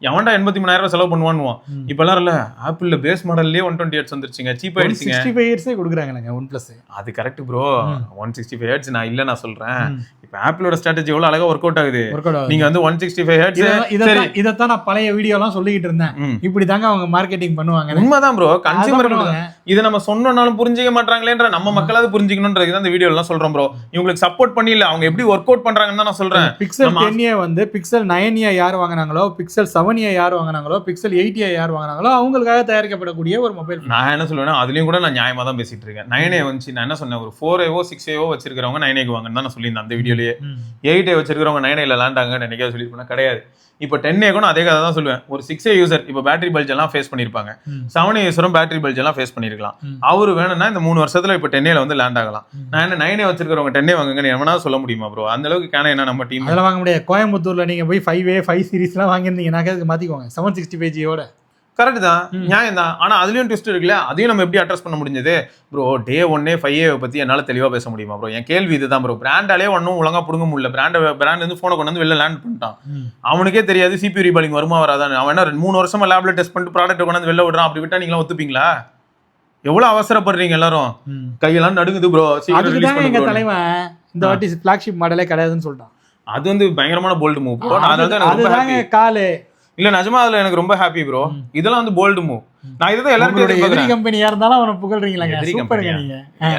எவன்டா 83,000 ரூபாய் செலவு பண்ணுவான்னுவோம். இப்பெல்லாம் இல்ல, ஆப்பிள்ல பேஸ் மாடல்லே 120 ஹெர்ட்ஸ் வந்துருச்சுங்க, சீப்பா ஆயிடுச்சுங்க. 165 ஹெர்ட்ஸே கொடுக்குறாங்க OnePlus. அது கரெக்ட் ப்ரோ, 165 ஹெர்ட்ஸ் நான் இல்ல நான் சொல்றேன். இப்போ ஆப்பிளோட ஸ்ட்ராட்டஜி எவ்வளவு அழகா ஒர்க் அவுட் ஆகுது. நீங்க வந்து 165 ஹெர்ட்ஸ் இதத்தான் நான் பழைய வீடியோலாம் சொல்லிட்டு இருந்தேன், இப்படி தாங்க அவங்க மார்க்கெட்டிங் பண்ணுவாங்க. உண்மைதான் ப்ரோ, கன்சியூமர் இதை நம்ம சொன்னாலும் புரிஞ்சிக்க மாட்டாங்களேன்ற நம்ம மக்களாவது புரிஞ்சுக்கணும்ன்றது தான் இந்த வீடியோ எல்லாம் சொல்றோம் ப்ரோ. இவங்களுக்கு சப்போர்ட் பண்ணி இல்ல, அவங்க எப்படி ஒர்க் அவுட் பண்றாங்கன்னு தான் நான் சொல்றேன். Pixel 10a வந்து Pixel 9a யார் வாங்குனாங்களோ, Pixel 7a யார் வாங்குனாங்களோ, Pixel 8a யார் வாங்குனாங்களோ அவங்களுக்காக தயாரிக்கப்படக்கூடிய ஒரு மொபைல். நான் என்ன சொல்லுவேன்னா, அதுலயும் கூட நான் நியாயமா தான் பேசிட்டு இருக்கேன். 9a வந்து நான் என்ன சொன்னேன், ஒரு 4a 6a வச்சிருக்கிறவங்க 9a வாங்கன்னு தான் நான் சொல்லியிருந்தேன் அந்த வீடியோலயே. 8a வச்சிருக்கிறவங்க 9a லேண்டாங்கன்னு நினைக்காத சொல்லியிருப்பேன், கிடையாது. இப்போ 10a கூட அதே கதை தான் சொல்லுவேன். ஒரு 6a யூசர் இப்போ பேட்டரி பல்ஜ் எல்லாம் ஃபேஸ் பண்ணிருப்பாங்க, 7a யூசரும் பேட்டரி பல்ஜ் எல்லாம் ஃபேஸ் பண்ணிருக்கலாம். அவரு வேணும்னா இந்த 3 வருஷத்துல இப்போ 10aல வந்து லேண்ட் ஆகலாம். நான் என்ன 9a வச்சிருக்கிறவங்க 10a வாங்குங்கன்னு எவனா சொல்ல முடியுமா ப்ரோ? அந்த அளவுக்கு கேன என்ன நம்ம டீம் அதெல்லாம் வாங்க முடியாது. கோயம்புத்தூர்ல நீங்க போய் 5A 5 சீரிஸ்லாம் வாங்கியிருந்தீங்கன்னாக்க அதுக்கு மாத்திக்கோங்க 765G ஓட. கரெக்ட் தான், நியாயம் தான். ஆனா அதுலயும் ட்விஸ்ட் இருக்குல்ல, அதையும் நம்ம எப்படி அட்ரஸ் பண்ண முடிஞ்சது ப்ரோ? டே 1 5A பத்தி என்னால தெளிவா பேச முடியுமா ப்ரோ? என் கேள்வி இதுதான் ப்ரோ. பிராண்டாலே ஒன்னும் ஒழுங்கா புடுங்க முடியல. பிராண்ட் வந்து போனை கொண்டு வந்து வெளில லேண்ட் பண்ணிட்டான். அவனுக்கே தெரியாது CPU ரீபாலிங் வருமா வராதான்னு. அவன் என்ன 3 வருஷமா லேப்ல டெஸ்ட் பண்ணிட்டு ப்ராடக்ட் கொண்டு வந்து வெளில விடுறான். அப்படி விட்டா நீங்க ஒத்துப்பீங்களா? எவ்வளவு அவசரப்படுறீங்க எல்லாரும்? கையெல்லாம் நடுங்குது ப்ரோ. எங்க தலைவன் இந்த வாட்டி ஃபிளாக்ஷிப் மாடலே கிடையாதுன்னு சொல்லிட்டான். அது வந்து பயங்கரமான போல்டு மூவ் ப்ரோ. அதுதாங்க காலு இல்ல நிஜமா அதுல எனக்கு ரொம்ப ஹாப்பி ப்ரோ. இதெல்லாம் வந்து போல்டு மூவ். நான் இதுதான் எல்லாரும் எதிரி கம்பெனியா இருந்தாலும் அவனை புகழ்றீங்களா?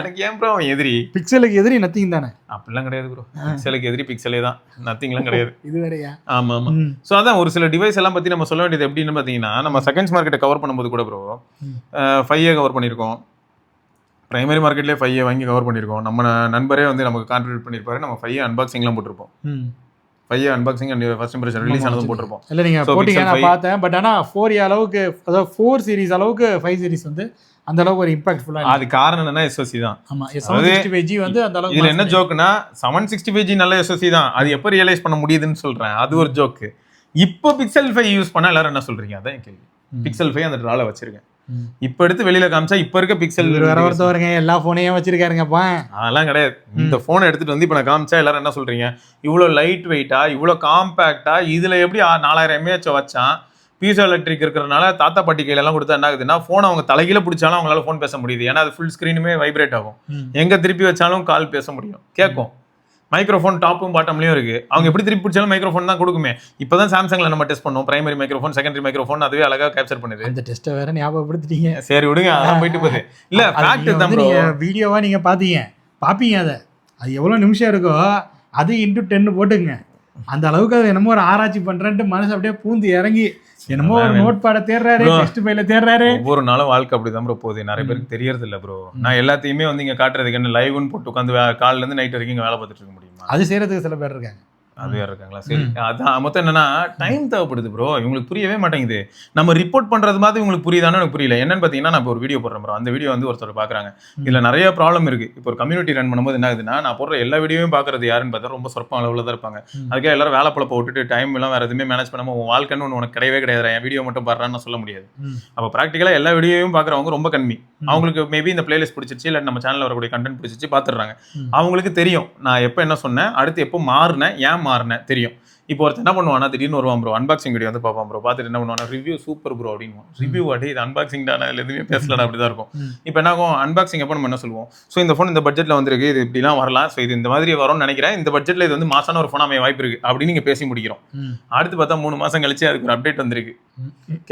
எனக்கு ஏன் ப்ரோ எதிரி? பிக்சலுக்கு எதிரி நத்திங் தானே? அப்படிலாம் கிடையாது ப்ரோ. பிக்சலுக்கு எதிரி பிக்சலே தான், நத்திங்லாம் கிடையாது. இது வேறயா? ஆமா ஆமா. சோ அதான் ஒரு சில டிவைஸ் எல்லாம் பத்தி நம்ம சொல்ல வேண்டியது எப்படின்னு பாத்தீங்கன்னா, நம்ம செகண்ட்ஸ் மார்க்கெட்டை கவர் பண்ணும்போது கூட ப்ரோ 5A கவர் பண்ணியிருக்கோம். பிரைமரி மார்க்கெட்லேயே 5A வாங்கி கவர் பண்ணியிருக்கோம். நம்ம நண்பரே வந்து நமக்கு கான்ட்ரிபியூட் பண்ணியிருப்பாரு. நம்ம 5A அன்பாக்சிங்லாம் போட்டிருப்போம். 5A unboxing and first impression release ஆனதும் போட்டிருப்போம். இல்லை நீங்கள் போட்டிங்க, நான் பார்த்தேன். பட் ஆனால் 4A அளவுக்கு, அதாவது 4 சீரிஸ் அளவுக்கு 5 சீரிஸ் வந்து அந்த அளவுக்கு ஒரு இம்பாக்ட்ஃபுல்லாக. அது காரணம் என்னன்னா SoC தான். ஆமாம், 765G வந்து அந்த அளவுக்கு. இதில் என்ன ஜோக்குன்னா 765G நல்ல SoC தான். அது எப்போ ரியலைஸ் பண்ண முடியுதுன்னு சொல்கிறேன். அது ஒரு ஜோக்கு. இப்போ Pixel 5 யூஸ் பண்ணால் எல்லாரும் என்ன சொல்கிறீங்க? அதான் என் கேள்வி. Pixel 5 அந்த ட்ரால வச்சிருக்கேன். இப்ப எடுத்து வெளியில காமிச்சா இப்ப இருக்க பிக்சல் வரவங்க எல்லா போனையும் வச்சிருக்காருங்கப்பா. அதெல்லாம் கிடையாது. இந்த போனை எடுத்துட்டு வந்து இப்ப நான் காமிச்சா எல்லாரும் என்ன சொல்றீங்க? இவ்வளவு லைட் வெயிட்டா, இவ்வளவு காம்பாக்டா, இதுல எப்படி 4000 mAh வச்சான்? பீசோ எலக்ட்ரிக் இருக்கிறதுனால தாத்தா பாட்டி கையில எல்லாம் கொடுத்தா என்ன ஆகுதுன்னா, போன் அவங்க தலைகீழ பிடிச்சாலும் அவங்களால போன் பேச முடியுது. ஏன்னா அது ஃபுல் ஸ்கிரீனுமே வைப்ரேட் ஆகும். எங்க திருப்பி வச்சாலும் கால் பேச முடியும், கேட்கும். மைக்ரோஃபோன் டாப்பும் பாட்டம்லயும் இருக்கு. அவங்க எப்படி திருப்பி பிடிச்சாலும் மைக்ரோஃபோன் தான் கொடுக்குமே. இப்பதான் சாம்சங்ல நம்ம டெஸ்ட் பண்ணோம். பிரைமரி மைக்ரோஃபோன், செகண்டரி மைக்ரோஃபோன், அதுவே அழகா கேப்சர் பண்ணுது. அந்த டெஸ்ட்டை வேற ஞாபகப்படுத்திட்டீங்க. சரி விடுங்க, அதான் போயிட்டு போகுது. இல்ல ஃபேக்ட் தான் ப்ரோ. வீடியோவா நீங்க பாப்பீங்க அது எவ்வளவு நிமிஷம் இருக்கோ அது இன்டு 10 போட்டுங்க. அந்த அளவுக்கு அது என்னமோ ஒரு ஆராய்ச்சி பண்றேன்ட்டு மனசு அப்படியே பூந்து இறங்கி என்னமோ ஒரு நோட் பாட தேடுறாரு, டெஸ்ட் ஃபைல தேடுறாரு. ஒவ்வொரு நாளும் வாழ்க்கை அப்படிதான் ப்ரோ போகுது. நிறைய பேருக்கு தெரியறது இல்ல ப்ரோ. நான் எல்லாத்தையுமே வந்து இங்க காட்டுறதுக்கு என்ன லைவ்னு போட்டு உட்காந்து காலைல இருந்து நைட் வரைக்கும் இங்க வேலை பார்த்துட்டு இருக்க முடியுமா? அது செய்யறதுக்கு சில பேர் இருக்காங்க. அது வேற இருக்காங்களா? சரி, அதான் மொத்தம் என்னன்னா டைம் தேவைப்படுது ப்ரோ. இவங்களுக்கு புரியவே மாட்டேங்குது. நம்ம ரிப்போர்ட் பண்றது மாதிரி இவங்களுக்கு புரியுதானு எனக்கு புரியல. என்னன்னு பாத்தீங்கன்னா, நான் இப்போ ஒரு வீடியோ போடுறேன் ப்ரோ. அந்த வீடியோ வந்து ஒருத்தர் பாக்குறாங்க. இதுல நிறைய ப்ராப்ளம் இருக்கு. இப்போ ஒரு கம்யூனிட்டி ரன் பண்ணும்போது என்ன ஆகுதுன்னா, நான் போடுற எல்லா வீடியோவும் பாக்குறது யாருன்னு பார்த்தா ரொம்ப சொற்பம் அளவுல தான் இருப்பாங்க. அதுக்கே எல்லாரும் வேலை பழப்ப விட்டுட்டு டைம் எல்லாம் வேற எதுவுமே மேனேஜ் பண்ணாம உன் வாழ்க்கைன்னு ஒன்று உனக்கு கிடையவே கிடையாது, என் வீடியோ மட்டும் பாடுறான்னு சொல்ல முடியாது. அப்போ ப்ராக்டிக்கலா எல்லா வீடியோவும் பாக்குறவங்க ரொம்ப கம்மி. அவங்களுக்கு மேபி இந்த பிளேலிஸ்ட் பிடிச்சிருச்சு, இல்லை நம்ம சேனல்ல வரக்கூடிய கண்டென்ட் பிடிச்சிச்சு பாத்துறாங்க. அவங்களுக்கு தெரியும் நான் எப்போ என்ன சொன்னேன், அடுத்து எப்போ மாறினேன், ஏன் மாறினேன் தெரியும். இப்போ ஒருத்தர் என்ன பண்ணுவானா, திடீர்னு வருவான் ப்ரோ, அன்பாக்சிங் வீடியோ வந்து பார்ப்பான் ப்ரோ. பார்த்துட்டு என்ன பண்ணுவானா, ரிவ்யூ சூப்பர் ப்ரோ அப்படின்னு. ரிவ்யூ வாட்டி இது அன்பாக்சிங் தானே, இல்லை எதுவுமே பேசலாம் அப்படிதான் இருக்கும். இப்போ என்ன ஆகும், அன்பாக்சிங் எப்போ நம்ம என்ன சொல்லுவோம், ஸோ இந்த ஃபோன் இந்த பட்ஜெட்டில் வந்திருக்கு, இது இப்படிலாம் வரலாம், ஸோ இது இந்த மாதிரி வரும்னு நினைக்கிறேன், இந்த பட்ஜெட்டில் இது வந்து மாசான ஒரு ஃபோன் அமைய வாய்ப்பு இருக்கு அப்படின்னு நீங்கள் பேசி முடிக்கிறோம். அடுத்து பார்த்தா 3 மாதம் கழிச்சு அதுக்கு ஒரு அப்டேட் வந்திருக்கு.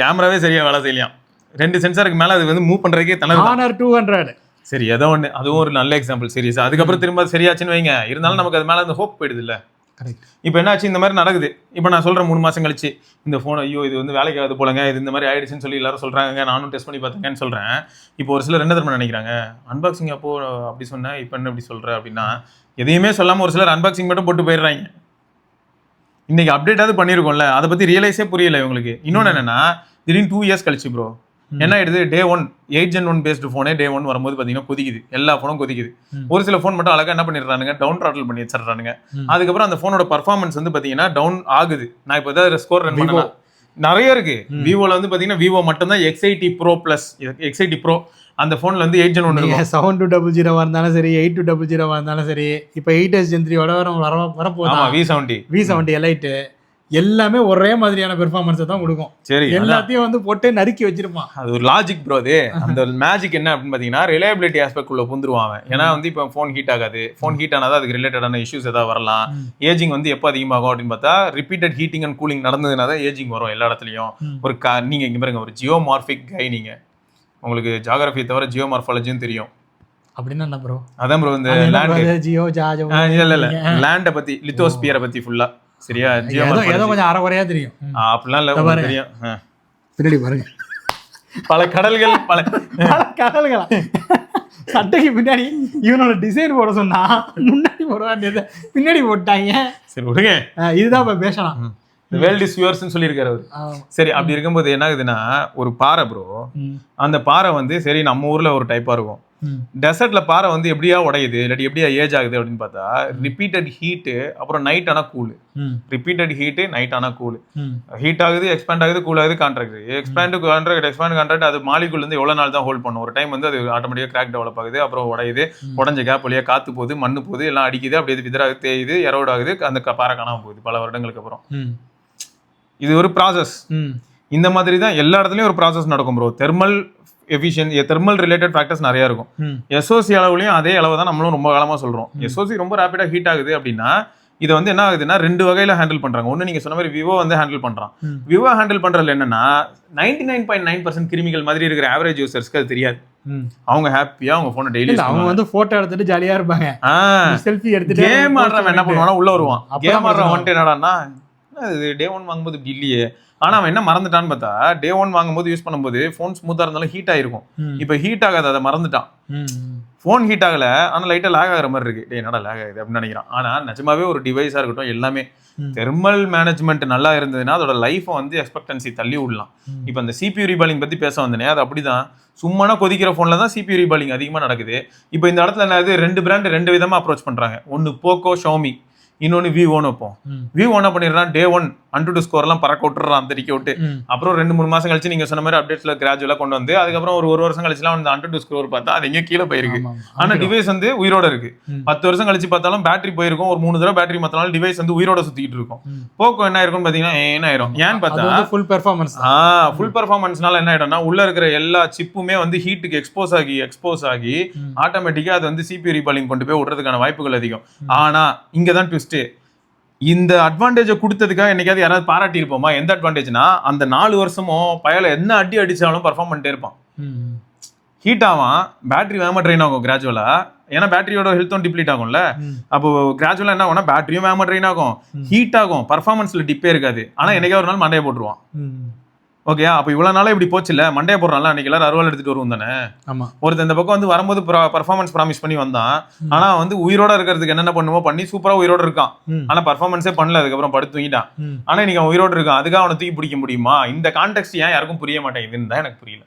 கேமராவே சரியா வேலை செய்யலாம், 2 சென்சாருக்கு மேலே அது வந்து மூவ் பண்ணுறதுக்கே Honor 200. சரி, ஏதோ ஒன்று, அதுவும் ஒரு நல்ல எக்ஸாம்பிள். சீரியஸ் அதுக்கப்புறம் திரும்ப சரியாச்சுன்னு வைங்க, இருந்தாலும் நமக்கு அது மேலே அந்த ஹோப் போயிடுது இல்லை. இப்போ என்ன ஆச்சு, இந்த மாதிரி நடக்குது. இப்போ நான் சொல்கிறேன் 3 மாதம் கழிச்சு இந்த ஃபோன் ஐயோ இது வந்து வேலைக்கு ஆகுது போலங்க, இது இந்த மாதிரி ஆயிடுச்சுன்னு சொல்லி எல்லாரும் சொல்கிறாங்க, நானும் டெஸ்ட் பண்ணி பார்த்தேங்கன்னு சொல்கிறேன். இப்போ ஒரு சிலர் என்ன தெரியுமா நினைக்கிறாங்க, அன்பாக்சிங் அப்போ அப்படி சொன்னேன், இப்போ என்ன இப்படி சொல்கிறேன் அப்படின்னா, எதையுமே சொல்லாமல் ஒரு சிலர் அன்பாக்சிங் மட்டும் போட்டு போயிடுறாங்க. இன்னைக்கு அப்டேட்டாவது பண்ணியிருக்கோம்ல, அதை பற்றி ரியலைஸே புரியல இவங்களுக்கு. இன்னொன்று என்னன்னா, திடீர்னு 2 இயர்ஸ் கழிச்சு ப்ரோ என்ன ஆயிடுது, Day 1 8 Gen 1 பேஸ்டு ஃபோனே Day 1 வரும்போது பார்த்தீங்கன்னா கொதிக்குது, எல்லா ஃபோனும் கொதிக்குது. ஒரு சில ஃபோன் மட்டும் அழகாக என்ன பண்ணிடுறானுங்க, டவுன் த்ராட்டில் பண்ணி வச்சிடறானுங்க. அதுக்கப்புறம் அந்த ஃபோனோட பர்ஃபார்மன்ஸ் வந்து பார்த்தீங்கன்னா டவுன் ஆகுது. நான் இப்போ ஏதாவது ஸ்கோர் ரன் பண்ணலாம், நிறைய இருக்கு. விவோல வந்து பார்த்தீங்கன்னா விவோ மட்டும் தான் X80 Pro plus, X80 Pro அந்த ஃபோன்ல வந்து 8 Gen 1 இருக்கும். 7200 இருந்தாலும் சரி, 8200 இருந்தாலும் சரி, இப்போ 8S Gen 3 வரப்போகுது. V70 Lite எல்லாமே ஒரே மாதிரியான பெர்ஃபார்மன்ஸை தான் கொடுக்கும். சரி, எல்லாத்தையும் வந்து போட்டு நறுக்கி வச்சிருப்பான். அது ஒரு லாஜிக் ப்ரோ. அது அந்த மேஜிக் என்ன அப்படின்னு பார்த்தீங்கன்னா, ரிலையபிலிட்டி ஆஸ்பெக்ட் உள்ள புந்துருவான். ஏன்னா வந்து இப்போ ஃபோன் ஹீட் ஆகாது, ஃபோன் ஹீட் ஆனாதான் அதுக்கு ரிலேட்டடான இஷ்யூஸ் ஏதாவது வரலாம். ஏஜிங் வந்து எப்போ அதிகமாகும் அப்படின்னு பார்த்தா, ரிப்பீட்டட் ஹீட்டிங் அண்ட் கூலிங் நடந்ததுனா தான் ஏஜிங் வரும் எல்லா இடத்துலையும். ஒரு நீங்க இங்க பாருங்க, ஒரு ஜியோமார்பிக் கை, நீங்க உங்களுக்கு ஜியோகிராஃபியை தவிர ஜியோமார்பாலஜியும் தெரியும் அப்படின்னா என்ன ப்ரோ? அதான் ப்ரோ, இந்த இல்ல லேண்டை பத்தி, லித்தோஸ்பியரை பத்தி ஃபுல்லா சரியா, ஏதோ கொஞ்சம் அரைகுறையா தெரியும். அப்படிலாம் இல்ல, தெரியும். பின்னாடி பாருங்க, பல கடல்கள், பல கடல்களா சட்டைக்கு பின்னாடி இவனோட டிசைன் போட சொன்னா முன்னாடி போட வேண்டியது பின்னாடி போட்டாங்க. சரி விடுங்க, இதுதான் இப்ப பேசலாம். வேர்ல்ட் இஸ் யுவர்ஸ்னு சொல்லியிருக்காரு அவர். சரி, அப்படி இருக்கும்போது என்ன ஆகுதுன்னா, ஒரு பாறை ப்ரோ, அந்த பாறை வந்து சரி நம்ம ஊர்ல ஒரு டைப்பா இருக்கும், டெசர்ட்ல பாறை வந்து எப்படியா உடையுது இல்லாட்டி எப்படியா ஏஜ் ஆகுது அப்படின்னு பார்த்தா ரிப்பீட்டட் ஹீட்டு அப்புறம் நைட் ஆனா கூல். ரிப்பீட்டட் ஹீட்டு நைட் ஆனா கூல். ஹீட் ஆகுது எக்ஸ்பேண்ட் ஆகுது கூல் ஆகுது கான்ட்ராக்ட் எக்ஸ்பேண்ட் கான்ட்ராக்ட் அது மாலிகுல் இருந்து எவ்வளவு நாள் தான் ஹோல்ட் பண்ணும். ஒரு டைம் வந்து அது ஆட்டோமேட்டிக்கா கிராக் டெவலப் ஆகுது அப்புறம் உடையுது. உடஞ்ச கேப் வழியா காத்து போகுது மண்ணு போகுது எல்லாம் அடிக்குது அப்படியே விதராக தேயுது எரோட் ஆகுது அந்த பாறை காணாம போகுது பல வருடங்களுக்கு அப்புறம். இது ஒரு ப்ராசஸ். இந்த மாதிரி தான் எல்லா இடத்துலயும் ஒரு ப்ராசஸ் நடக்கும் bro. Thermal efficiency thermal related factors நிறைய இருக்கும். எஸ்ஓசி அளவுலையும் அதே அளவு தான் நம்மளும் ரொம்ப காலமா சொல்றோம். எஸ்ஓசி ரொம்ப ரேப்பிடா ஹீட் ஆகுது அப்படின்னா இதை வந்து என்ன ஆகுதுன்னா 2 வகையில ஹேண்டில் பண்றாங்க. ஒன்னு நீங்க சொன்ன மாதிரி விவோ வந்து ஹேண்டில் பண்றான். விவோ ஹேண்டில் பண்றதுல என்னன்னா 99.9% கிரிமிகள் மாதிரி இருக்கிற ஆவரேஜ் யூசர்ஸ்க்கு அது தெரியாது. அவங்க ஹாப்பியா அவங்க போனை டெய்லி அவங்க வந்து போட்டோ எடுத்துட்டு ஜாலியா இருப்பாங்க. செல்ஃபி எடுத்துட்டு கேம் ஆடுறவன் என்ன பண்ணுவானா உள்ள வருவான். கேம் ஆடுறவன் வந்துட்டு என்னடான்னா டே 1 வாங்கும்போது இப்படி இல்லையே. ஆனா அவன் என்ன மறந்துட்டான்னு பார்த்தா டே 1 வாங்கும்போது யூஸ் பண்ணும்போது போன் ஸ்மூத்தா இருந்தாலும் ஹீட் ஆயிருக்கும். இப்ப ஹீட் ஆகாது அதை மறந்துட்டான். போன் ஹீட் ஆகல ஆனா லைட்டா லேக் ஆகிற மாதிரி இருக்கு. டே என்னடா லேக் ஆகுது அப்படின்னு நினைக்கிறான். ஆனா நிஜமாவே ஒரு டிவைஸா இருக்கட்டும் எல்லாமே தெர்மல் மேனேஜ்மெண்ட் நல்லா இருந்ததுன்னா அதோட லைஃபை வந்து எக்ஸ்பெக்டன்சி தள்ளி விடலாம். இப்ப அந்த CPU ரீபாலிங் பத்தி பேச வந்தனே அது அப்படிதான். சும்மானா கொதிக்கிற போன்ல தான் CPU ரீபாலிங் அதிகமா நடக்குது. இப்போ இந்த இடத்துல என்ன ரெண்டு பிராண்ட் 2 விதமா அப்ரோச் பண்றாங்க. ஒன்னு போக்கோ ஷோமி இன்னொன்னு விவோன்னு வைப்போம். விவோ என்ன பண்ணிடுறான் டே 1 அன்டு ஸ்கோர் எல்லாம் பறக்க விட்டுறான் தெரிக்க விட்டு. அப்புறம் 2-3 மாசம் கழிச்சு நீங்க சொன்ன மாதிரி அப்டேட்ஸ்ல கிராஜுவலா கொண்டு வந்து அதுக்கப்புறம் ஒரு வருஷம் கழிச்சுலாம் வந்து அன்டு ஸ்கோர் பார்த்தா அது எங்க கீழே போயிருக்கு. ஆனா டிவைஸ் வந்து உயிரோட இருக்கு. 10 வருஷம் கழிச்சு பார்த்தாலும் பேட்டரி போயிருக்கும். ஒரு 3 தடவை பேட்டரி மாத்தினாலும் டிவைஸ் வந்து உயிரோட சுத்திட்டு இருக்கும். போக்கோ என்ன ஆயிருக்கும் பாத்தீங்கன்னா என்ன ஆயிரும் ஏன்னு பார்த்தா ஃபுல் பெர்ஃபார்மன்ஸ். ஃபுல் பெர்ஃபார்மன்ஸ்னால என்ன ஆயிடும்னா உள்ள இருக்கிற எல்லா சிப்புமே வந்து ஹீட்டுக்கு எக்ஸ்போஸ் ஆகி ஆட்டோமேட்டிக்கா அது வந்து CPU ரீபாலிங் கொண்டு போய் விடுறதுக்கான வாய்ப்புகள் அதிகம். ஆனா இங்கதான் ட்விஸ்ட். இந்த அட்வான்டேஜை கொடுத்ததுக்காக என்னைக்காவது யாராவது பாராட்டி இருப்போமா? எந்த அட்வான்டேஜ்னா அந்த 4 வருஷமும் பயல என்ன அடிச்சாலும் பர்ஃபார்ம் பண்ணிட்டே இருப்பான். ஹீட் ஆவான் பேட்டரி வேகமா ட்ரெயின் ஆகும் கிராஜுவலா. ஏன்னா பேட்டரியோட ஹெல்த்தும் டிப்ளீட் ஆகும்ல. அப்போ கிராஜுவலா என்ன ஆகும்னா பேட்டரியும் வேகமா ட்ரெயின் ஆகும் ஹீட் ஆகும் பர்ஃபார்மன்ஸ்ல டிப்பே இருக்காது. ஆனா என்னைக்கா ஒரு நாள் மண்டையை போட்டுருவான். ஓகே அப்ப இவ்வளவு நாளா இப்படி போச்சு இல்ல மண்டையை போடுறான்ல அன்னைக்கு எல்லாரும் அறுவாள் எடுத்துட்டு வருவோம் தானே. ஒருத்தர் இந்த பக்கம் வந்து வரும்போது பர்ஃபார்மன்ஸ் ப்ராமிஸ் பண்ணி வந்தான். ஆனா வந்து உயிரோட இருக்கிறதுக்கு என்னென்ன பண்ணுமோ பண்ணி சூப்பரா உயிரோட இருக்கான். ஆனா பர்ஃபார்மன்ஸே பண்ணல அதுக்கப்புறம் படுத்து தூங்கிட்டான். ஆனா இன்னைக்கு அவன் உயிரோட இருக்கான். அதுக்காக அவனை தூக்கி பிடிக்க முடியுமா? இந்த கான்டெக்ட் ஏன் யாருக்கும் புரிய மாட்டேங்குதுன்னு தான் எனக்கு புரியல.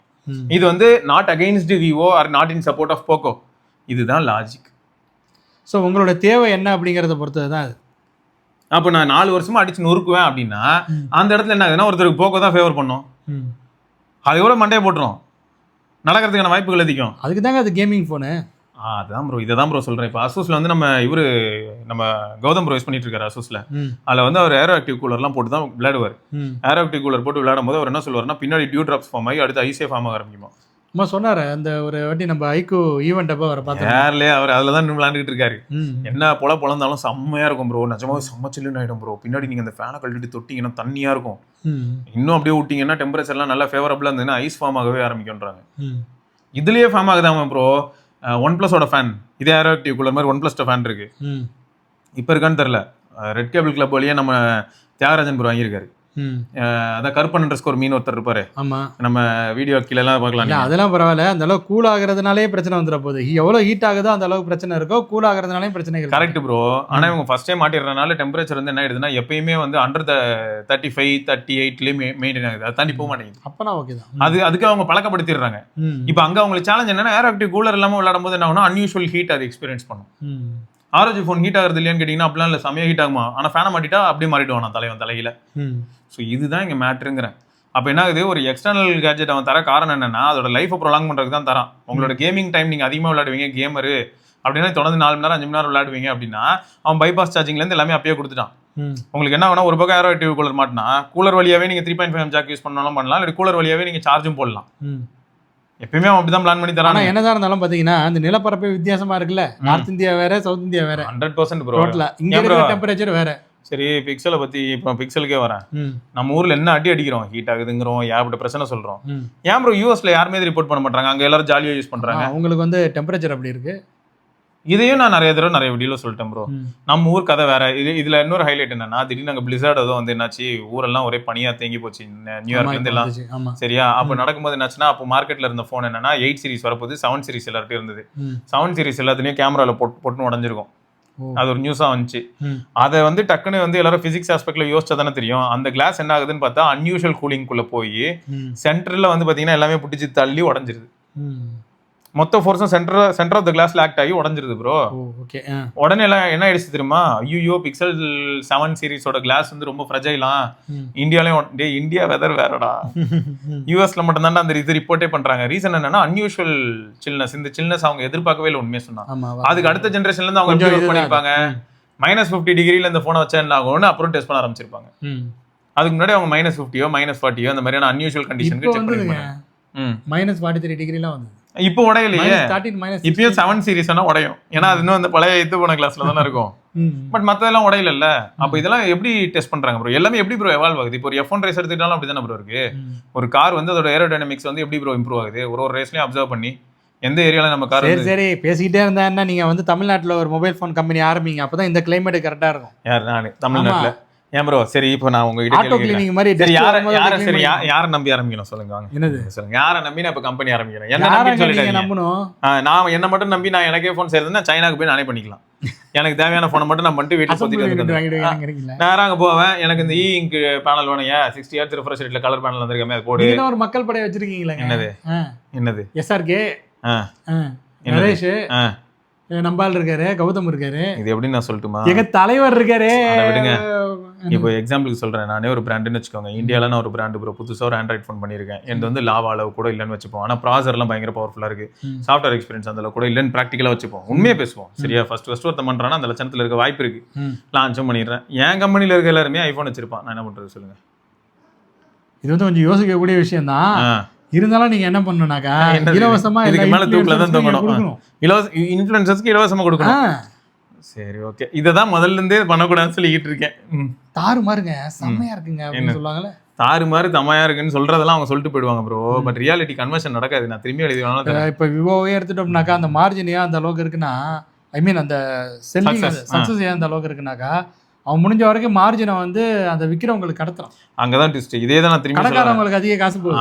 இது வந்து not against Vivo or not in support of Poco. இதுதான் லாஜிக். ஸோ உங்களோட தேவை என்ன அப்படிங்கறத பொறுத்தது தான் அது. அப்போ நான் 4 வருஷமா அடிச்சு நொறுக்குவேன் அப்படின்னா அந்த இடத்துல என்ன ஆகுதுன்னா ஒருத்தருக்கு போக்கோ தான் ஃபேவர் பண்ணும். அது எவ்வளோ மண்டையை போட்டுரும் நடக்கிறதுக்கான வாய்ப்புகள் அதிகம். அதுக்கு தாங்க அது கேமிங் ஃபோனு. அதான் ப்ரோ இதை தான் ப்ரோ சொல்கிறேன். இப்போ அசூஸில் வந்து நம்ம கௌதம் ப்ரோ யூஸ் பண்ணிட்டு இருக்காரு அசூஸில். அதில் வந்து அவர் ஏரோ ஆக்டிவ் கூலர்லாம் போட்டு தான் விளையாடுவார். ஏரோ ஆக்டிவ் கூலர் போட்டு விளையாடும் போது அவர் என்ன சொல்லுவார்னா பின்னாடி டியூ ட்ராப்ஸ் ஃபார்ம் ஆகி அடுத்து ஐஸே ஃபார்ம் ஆக ஆரம்பிக்குமா. அம்மா சொன்னாரு அந்த ஒரு வாட்டி நம்ம ஐக்கு ஈவெண்ட் அப்போ அவரை பார்த்தோம். யார்லேயே அவர் அதில் தான் விளையாண்டுக்கிட்டு இருக்காரு. என்ன பொழந்தாலும் செம்மையா இருக்கும் ப்ரோ. நிஜமாக செம்ம சில்லுன்னு ஆகிடும் ப்ரோ. பின்னாடி நீங்கள் அந்த ஃபேனை கழட்டிட்டு தொட்டிங்கன்னா தண்ணியாக இருக்கும். இன்னும் அப்படியே விட்டிங்கன்னா டெம்பரேச்சர்லாம் நல்லா ஃபேவரபிளாக இருந்ததுன்னா ஐஸ் ஃபார்ம் ஆகவே ஆரம்பிக்கும்ன்றாங்க. இதுலேயே ஃபார்ம் ஆகுதாம ப்ரோ. OnePlus-ஓட ஃபேன் இதே ஏரோ ஆக்டிவ் கூலர் மாதிரி OnePlus ஃபேன் இருக்கு. இப்போ இருக்கான்னு தெரில. ரெட் கேபிள் கிளப் வழியா நம்ம தியாகராஜன் ப்ரோ வாங்கியிருக்காரு. அதான் கருப்பன் மீன் ஒருத்தர் இருப்பாரு. ஆமா நம்ம வீடியோ கீழே எல்லாம் பார்க்கலாம். அதெல்லாம் பரவாயில்ல. அந்த அளவுக்கு கூல் ஆகுறதுனாலே பிரச்சனை வந்துட போகுது. எவ்வளவு ஹீட் ஆகுதோ அந்த அளவுக்கு பிரச்சனை இருக்கோ. கூல் ஆகுறதுனாலே பிரச்சனை. Correct bro. ஆனா இவங்க ஃபர்ஸ்ட் டைம் மாட்டிடுறதுனால டெம்பரேச்சர் வந்து என்ன ஆயிடுதுன்னா எப்பயுமே வந்து அண்டர் 35 38 மெயின்டைன் ஆகுது. அதை தாண்டி போக மாட்டேங்குது. அப்பனா ஓகே தான். அதுக்கு அவங்க பழக்கப்படுத்திடுறாங்க. இப்போ அங்க அவங்களுக்கு சேலஞ்ச் என்னன்னா ஏர் ஆக்டிவ் கூலர் இல்லாம விளையாடும் போது என்ன ஆகும்னா அன்யூஷுவல் ஹீட் அது எக்ஸ்பீரியன்ஸ் பண்ணும். ROG ஃபோன் ஹீட் ஆகுறது இல்லையான்னு கேட்டீங்கன்னா அப்படிலாம் இல்லை செமையா ஹீட் ஆகுமா. ஆனால் ஃபேனை மாட்டிட்டா அப்படியே மாறிடுவான் நான் தலையில. ஸோ இதுதான் இங்கே மேட்ருங்கிறேன். அப்போ என்ன ஆகுது ஒரு எக்ஸ்டர்னல் கேட்ஜெட் அவன் தர காரணம் என்னன்னா அதோட லைஃபை ப்ரொலாங் பண்ணுறதுக்கு தான் தரான். உங்களோட கேமிங் டைம் நீங்கள் அதிகமாக விளையாடுவீங்க கேமரு அப்படின்னா தொடர்ந்து 4 மணி நேரம் 5 மணி நேரம் விளையாடுவீங்க அப்படின்னா அவன் பைபாஸ் சார்ஜிங்லேருந்து எல்லாமே அப்பயே கொடுத்துட்டான். உங்களுக்கு என்ன வேணா ஒரு பக்கம் ஏரோ ஆக்டிவ் கூலர் மாட்டினா கூலர் வழியாவே நீங்கள் 3.5 ஜாக் யூஸ் பண்ணாலும் பண்ணலாம். இல்லை கூலர் வழியாவே நீங்கள் சார்ஜும் போடலாம். எப்பயுமே அவன் அப்படிதான் பிளான் பண்ணி தரான். என்னதான் இருந்தாலும் பாத்தீங்கன்னா அந்த நிலப்பரப்பே வித்தியாசமா இருக்குல்ல. நார்த் இந்தியா வேற சவுத் இந்தியா வேற. 100% ப்ரோ. இங்க இருக்கிற டெம்பரேச்சர் வேற. சரி பிக்சலை பத்தி இப்போ பிக்சலுக்கே வரேன். நம்ம ஊர்ல என்ன அடிக்கிறோம் ஹீட் ஆகுதுங்கிறோம் ஏகப்பட்ட பிரச்சனை சொல்றோம். ஏன் ப்ரோ யூஎஸ்ல யாருமே ரிப்போர்ட் பண்ண மாட்டாங்க? அங்க எல்லாரும் ஜாலியா யூஸ் பண்றாங்க. அவங்களுக்கு வந்து டெம்பரேச்சர் அப்படி இருக்கு. இதையும் நான் நிறைய வீடியோல சொல்லிட்டேன் ப்ரோ. நம்ம ஊர் கதை வேற. இதுல இன்னொரு ஹைலைட் என்னன்னா திடீர்னு அங்க பிளிசார்ட் ஏதோ வந்து என்னாச்சு ஊரெல்லாம் ஒரே பனியா தேங்கி போச்சு நியூயார்க்ல இருந்து எல்லாம். சரியா அப்ப நடக்கும்போது என்னாச்சுன்னா அப்போ மார்க்கெட்ல இருந்த போன் என்னன்னா 8 சீரிஸ் வரப்போது 7 சீரிஸ் எல்லார்ட்டும் இருந்தது. 7 சீரிஸ் எல்லாத்துலயும் கேமரால போட்டு உடஞ்சிருக்கும். அது ஒரு நியூஸா வந்துச்சு. அதை வந்து டக்குன்னு வந்து எல்லாரும் பிசிக்ஸ் ஆஸ்பெக்ட்ல யோசிச்சா தானே தெரியும். அந்த கிளாஸ் என்ன ஆகுதுன்னு பார்த்தா அன்யூஷுவல் கூலிங் குள்ள போய் சென்டர்ல வந்து பாத்தீங்கன்னா எல்லாமே புடிச்சு தள்ளி உடஞ்சிருது. மொத்த ஃபோர்ஸும் சென்டர் ஆஃப் த கிளாஸ்ல ஆக்ட் ஆகி உடஞ்சிருது ப்ரோ. ஓகே. உடனே எல்லாம் என்ன ஆயிடுச்சு தெரியுமா, ஐயோ பிக்சல் 7 சீரிஸோட கிளாஸ் வந்து ரொம்ப ஃப்ரெஜைலாம், இந்தியாலயும் இந்தியா வெதர் வேறடா, யூஎஸ்ல மட்டும் தான் அந்த இது ரிப்போர்ட்டே பண்றாங்க. ரீசன் என்னன்னா அன்யூஷுவல் சில்னஸ், இந்த சில்னஸ் அவங்க எதிர்பார்க்கவே இல்லை உண்மையை சொன்னாங்க. அதுக்கு அடுத்த ஜென்ரேஷன்ல இருந்து அவங்க எப்படி ஒர்க் பண்ணிருப்பாங்க, -50 டிகிரில இந்த போனை வச்சா என்ன ஆகும்னு அப்புறம் டெஸ்ட் பண்ண ஆரம்பிச்சிருப்பாங்க. அதுக்கு முன்னாடி அவங்க -50 -40 அந்த மாதிரியான அன்யூஷுவல் கண்டிஷனுக்கு செக் பண்ணிருப்பாங்க. -43 டிகிரிலாம் வந்து இப்போ உடையலையே, இப்பயும் 7 சீரிஸ் உடையும், ஏன்னா அது இன்னும் அந்த பழைய இது போன கிளாஸ்ல தானே இருக்கும். பட் மத்ததெல்லாம் உடையல. அப்ப இதெல்லாம் எப்படி டெஸ்ட் பண்றாங்க ப்ரோ? எல்லாமே எப்படி ப்ரோ எவால்வ் ஆகுது? இப்போ ஒரு F1 ரேஸ் எடுத்துக்கிட்டாலும் அப்படிதானே ப்ரோ இருக்கு. ஒரு கார் வந்து அதோட ஏரோடைனமிக்ஸ் வந்து எப்படி ப்ரோ இம்ப்ரூவ் ஆகுது? ஒரு ரேஸ்லயும் அப்சர்வ் பண்ணி எந்த ஏரியால நம்ம கார். சரி பேசிக்கிட்டே இருந்தா என்ன, நீங்க வந்து தமிழ்நாட்டுல ஒரு மொபைல் ஃபோன் கம்பெனி ஆரம்பிங்க, அப்பதான் இந்த கிளைமேட் கரெக்டா இருக்கும். யார்? நானு தமிழ்நாட்டுல. ஏன் ப்ரோ? சரி இப்போ நான் உங்ககிட்ட ஆட்டோ கிளீனிங் மாதிரி யாரை நம்பி ஆரம்பிக்கணும் சொல்லுங்க, வாங்க. என்னது சொல்லுங்க, யாரை நம்பி நான் இப்ப கம்பெனி ஆரம்பிக்கிறேன்? என்ன நம்பி சொல்லிட்டீங்க? நம்பணும். நான் என்ன மட்டும் நம்பி நான் எனக்கே ஃபோன் செய்யறதுன்னா சைனாக்கு போய் நானே பண்ணிக்கலாம். எனக்கு தேவையான போனை மட்டும் நான் பண்ணிட்டு வீட்டுல சுத்திட்டு நேரம் அங்க போவேன். எனக்கு இந்த இங்க் பேனல் வேணும், 60 Hz ரிஃப்ரெஷ் ரேட்ல கலர் பேனல் வந்திருக்கேன், அது போடு. ஒரு மக்கள் படை வச்சிருக்கீங்களா? என்னது SRK நரேஷ் நம்பால் இருக்காரு, கௌதம் இருக்காரு. இது எப்படி நான் சொல்லட்டுமா, எங்க தலைவர் இருக்காரு. விடுங்க. இப்போ எக்ஸாம்பிளுக்கு சொல்றேன், நானே ஒரு பிராண்டுன்னு வச்சுக்கோங்க. இந்தியாவில் நான் ஒரு பிராண்டு ப்ரோ, புதுசாக ஒரு ஆண்ட்ராய்ட் ஃபோன் பண்ணியிருக்கேன். எனக்கு வந்து லாவா அளவு கூட இல்லைன்னு வச்சுப்போம். ஆனால் ப்ராசர்லாம் பயங்கர பவர்ஃபுல்லாக இருக்கு, சாஃப்ட்வேர் எக்ஸ்பீரியன்ஸ் அந்த கூட இல்லைன்னு ப்ராக்டிக்கலாக வச்சுப்போம். உண்மையே பேசுவோம் சரியா. ஃபர்ஸ்ட் ஒருத்தன் பண்றான்னா அந்த லட்சணத்தில் இருக்க வாய்ப்பு இருக்கு, லான்ச்சும் பண்ணிடுறேன். என் கம்பெனியில் இருக்க எல்லாருமே ஐஃபோன் வச்சிருப்பான். நான் என்ன பண்றது சொல்லுங்க? இது வந்து கொஞ்சம் யோசிக்கக்கூடிய விஷயம் தான். இருந்தாலும் நீங்க என்ன பண்ணணும்னாக்கா, இலவசமா இதுக்கு மேல தூக்கில தான் தூக்கணும். இன்ஃப்ளூயன்சர்ஸ்க்கு இலவசமா கொடுக்கணும். சரி ஓகே, இததான் முதல்ல இருந்தே பண்ணக்கூடாதுன்னு சொல்லிக்கிட்டு இருக்கேன். தாறு மாருங்க, செம்மையா இருக்குங்க அப்படின்னு சொல்லுவாங்கல்ல. தாறு மாதிரி தமையா இருக்குன்னு சொல்றதெல்லாம் அவங்க சொல்லிட்டு போயிடுவாங்க ப்ரோ. பட் ரியாலிட்டி கன்வர்ஷன் நடக்காது. நான் திரும்பி எழுதி இப்ப விவோவே எடுத்துட்டோம்னாக்கா, அந்த மார்ஜின் அந்த அளவுக்கு இருக்குன்னா, ஐ மீன் அந்த செல்லிங் சக்சஸ் அந்த அளவுக்கு இருக்குனாக்கா, அவன் முடிஞ்ச வரைக்கும் மார்ஜினை வந்து அந்த விற்கிறவங்களுக்கு கடத்துறான். அங்கதான் ட்விஸ்ட். இதே தான் நான் திரும்பி கடைக்காரங்களுக்கு அதிக காசு போகுது.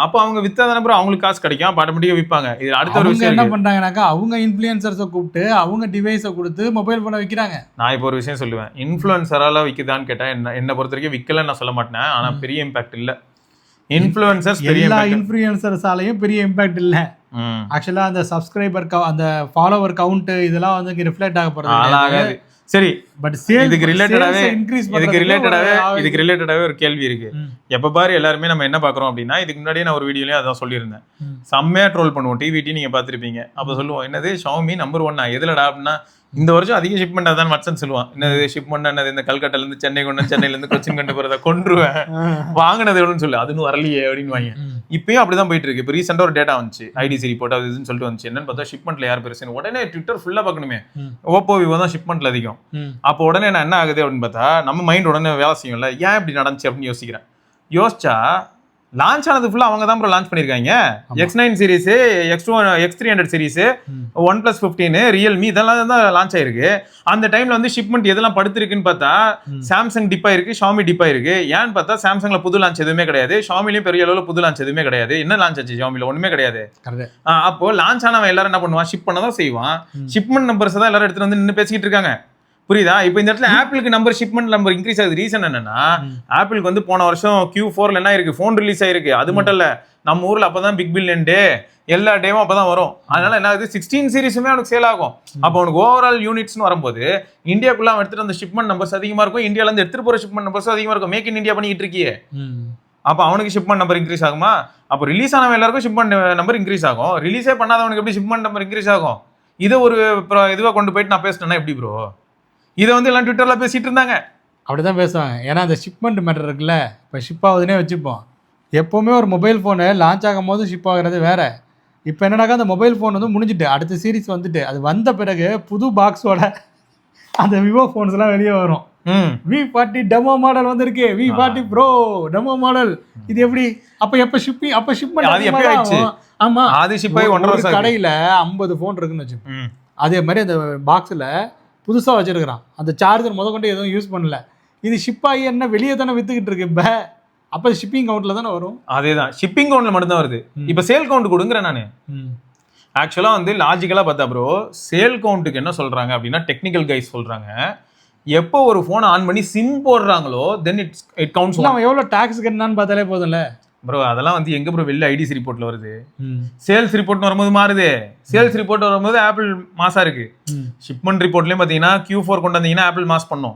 அப்போ அவங்க வித்தாதானே ப்ரோ அவங்களுக்கு காசு கிடைக்கும், அப்ப ஆட்டோமேட்டிக்கா விற்பாங்க. இது அடுத்த ஒரு விஷயம் என்ன பண்றாங்கனாக்கா, அவங்க இன்ஃப்ளூயன்சர்ஸை கூப்பிட்டு அவங்க டிவைஸை கொடுத்து மொபைல் போனை விற்கிறாங்க. நான் இப்போ ஒரு விஷயம் சொல்லுவேன், இன்ஃப்ளூயன்சரால விற்குதான்னு கேட்டா என்ன பொறுத்த வரைக்கும் விற்கலன்னு நான் சொல்ல மாட்டேன். ஆனா பெரிய இம்பாக்ட் இல்ல. இன்ஃப்ளூயன்சர்ஸ் எல்லா இன்ஃப்ளூயன்சர்ஸாலையும் பெரிய இம்பாக்ட் இல்ல. ஆக்சுவலா அந்த சப்ஸ்கிரைபர் அந்த ஃபாலோவர் கவுண்ட் இதெல்லாம் வந்து ரிஃப்ளெக்ட் ஆக போறது. சரி, பட் இதுக்கு ரிலேட்டடாவே ஒரு கேள்வி இருக்கு. எப்ப பாரு எல்லாருமே நம்ம என்ன பாக்குறோம் அப்படின்னா, இதுக்கு முன்னாடியே நான் ஒரு வீடியோலயே அதான் சொல்லியிருந்தேன், செம்மையா ட்ரோல் பண்ணுவோம். டிவிடி நீங்க பாத்திருப்பீங்க. அப்ப சொல்லுவோம், என்னது Xiaomi நம்பர் 1 எதுலடா அப்படின்னா, இந்த வருஷம் அதிக ஷிப்மெண்ட் அதான் மச்சன் சொல்லுவான். என்னது ஷிப்மெண்ட் என்னது, இந்த கல்கட்டால இருந்து சென்னை கொண்டு, சென்னையில இருந்து கொச்சின் கொண்டு போறத கொன்றுவேன், வாங்கினது எவ்வளவுன்னு சொல்லு, அதுன்னு வரலையே அப்படின்னு வாங்க. இப்பயும் அப்படிதான் போயிட்டு இருக்கு. இப்போ ரீசெண்டா ஒரு டேட்டா வந்துச்சு, ஐடிசி ரிப்போர்ட் அது இதுன்னு சொல்லிட்டு வந்துச்சு. என்னன்னு பார்த்தா ஷிப்மெண்ட்ல யார் பெருசுன்னு உடனே ட்விட்டர் ஃபுல்லா பார்க்கணுமே, ஓப்போ விவோ தான் ஷிப்மெண்ட்ல அதிகம். அப்போ உடனே நான் என்ன ஆகுது அப்படின்னு பார்த்தா, நம்ம மைண்ட் உடனே வேலை செய்யும்ல, ஏன் இப்படி நடந்துச்சு அப்படின்னு யோசிக்கிறேன். யோசிச்சா லான்ச் ஆனது ஃபுல்லா அவங்க தான் ப்ரோ லான்ச் பண்ணிருக்காங்க. X9 series, X300 series, OnePlus 15, Realme இதெல்லாம் தான் லான்ச் ஆயிருக்கு. அந்த டைம்ல வந்து ஷிப்மெண்ட் எதெல்லாம் படுத்திருக்குன்னு பார்த்தா, சாம்சங் டிப்பா இருக்கு, Xiaomi டிப்பா இருக்கு. ஏன்னு பார்த்தா சாம்சங்ல புது லான்ச் எதுவுமே கிடையாது, Xiaomiலயும் பெரிய அளவுல புது லான்ச் எதுவுமே கிடையாது. என்ன லான்ச் ஆச்சு Xiaomiல? ஒண்ணுமே கிடையாது. அப்போ லான்ச் ஆனவன் எல்லாரும் என்ன பண்ணுவான், ஷிப் பண்ணதான் செய்வான். ஷிப்மெண்ட் நம்பர்ஸ் தான் எல்லாரும் எடுத்துட்டு வந்து நின்று பேசிக்கிட்டு இருக்காங்க. புரியுதா? இப்போ இந்த இடத்துல ஆப்பிளுக்கு நம்பர் ஷிப்மெண்ட் நம்பர் இன்க்ரீஸ் ஆகுது. ரீசன் என்னன்னா, ஆப்பிளுக்கு வந்து போன வருஷம் Q4ல என்ன இருக்கு, ஃபோன் ரிலீஸ் ஆயிருக்கு. அது மட்டும் இல்ல, நம்ம ஊர்ல அப்பதான் பிக் பில்லியன் டே, எல்லா டேவும் அப்பதான் வரும். அதனால என்ன ஆகுது, 16 சீரிஸுமே அவனுக்கு சேல் ஆகும். அப்போ அவனுக்கு ஓவரால் யூனிட்ஸ்னு வரும்போது இந்தியாக்குள்ள அவன் எடுத்துட்டு அந்த ஷிப்மெண்ட் நம்பர்ஸ் அதிகமா இருக்கும், இந்தியால இருந்து எடுத்துட்டு போற ஷிப்மெண்ட் நம்பர்ஸ் அதிகமா இருக்கும். மேக் இன் இந்தியா பண்ணிட்டு இருக்கியே, அப்ப அவனுக்கு ஷிப்மெண்ட் நம்பர் இன்க்ரீஸ் ஆகுமா? அப்போ ரிலீஸ் ஆனவன் எல்லாருக்கும் ஷிப்மெண்ட் நம்பர் இன்க்ரீஸ் ஆகும். ரிலீஸே பண்ணாதவனுக்கு எப்படி ஷிப்மெண்ட் நம்பர் இன்க்ரீஸ் ஆகும்? இதை ஒரு இதுவா கொண்டு போயிட்டு நான் பேசினேன்னா எப்படி ப்ரோ? இதை வந்து எல்லாம் ட்விட்டர்ல பேசிட்டு இருந்தாங்க. அப்படிதான் பேசுவாங்க. ஏன்னா அந்த ஷிப்மெண்ட் மேட்டர் இருக்குல்ல, இப்போ ஷிப் ஆகுதுன்னே வச்சுப்போம். எப்போவுமே ஒரு மொபைல் ஃபோனு லான்ச் ஆகும் போது ஷிப் ஆகுறது வேற. இப்போ என்னன்னாக்கா, அந்த மொபைல் ஃபோன் வந்து முடிஞ்சுட்டு அடுத்த சீரிஸ் வந்துட்டு, அது வந்த பிறகு புது பாக்ஸோட அந்த விவோ ஃபோன்ஸ்லாம் வெளியே வரும். V40 டெமோ மாடல் வந்திருக்கு, V40 Pro டெமோ மாடல். இது எப்படி எப்போ ஷிப்பிங், அப்போ ஷிப்மெண்ட் அது எப்போ ஆயிடுச்சு? ஆமா, அது ஷிப் ஆகி 1 வருஷம் கடையில் 50 ஃபோன் இருக்குன்னு வச்சுப்போம். அதே மாதிரி அந்த பாக்ஸில் புதுசாக வச்சிருக்கிறான், அந்த சார்ஜர் கொண்டு எதுவும் யூஸ் பண்ணல. இது ஷிப் ஆகி என்ன வெளியே தானே வித்துக்கிட்டு இருக்கு. இப்போ அப்போ ஷிப்பிங் கவுண்ட்ல தானே வரும். அதேதான், ஷிப்பிங் கவுண்ட்ல மட்டும் தான் வருது. இப்போ சேல் கவுண்ட் கொடுங்குறேன் நான். ஆக்சுவலாக வந்து லாஜிக்கலாக பார்த்தா ப்ரோ, சேல் கவுண்ட்டுக்கு என்ன சொல்றாங்க அப்படின்னா, டெக்னிக்கல் கைஸ் சொல்றாங்க, எப்போ ஒரு ஃபோனை ஆன் பண்ணி சிம் போடுறாங்களோ தென் இட் கவுண்ட்ஸ். அவன் எவ்வளோ டாக்ஸ் கட்டினான்னு பார்த்தாலே போதும்ல. ப்ரோ அதெல்லாம் வந்து எங்க ப்ரோ வெளில ஐடிசி ரிப்போர்ட்ல வருது, சேல்ஸ் ரிப்போர்ட்னு வரும்போது மாறுது. சேல்ஸ் ரிப்போர்ட் வரும்போது ஆப்பிள் மாசா இருக்கு. ஷிப்மெண்ட் ரிப்போர்ட்லயும் பாத்தீங்கன்னா Q4 கொண்டு வந்தீங்கன்னா ஆப்பிள் மாஸ் பண்ணும்,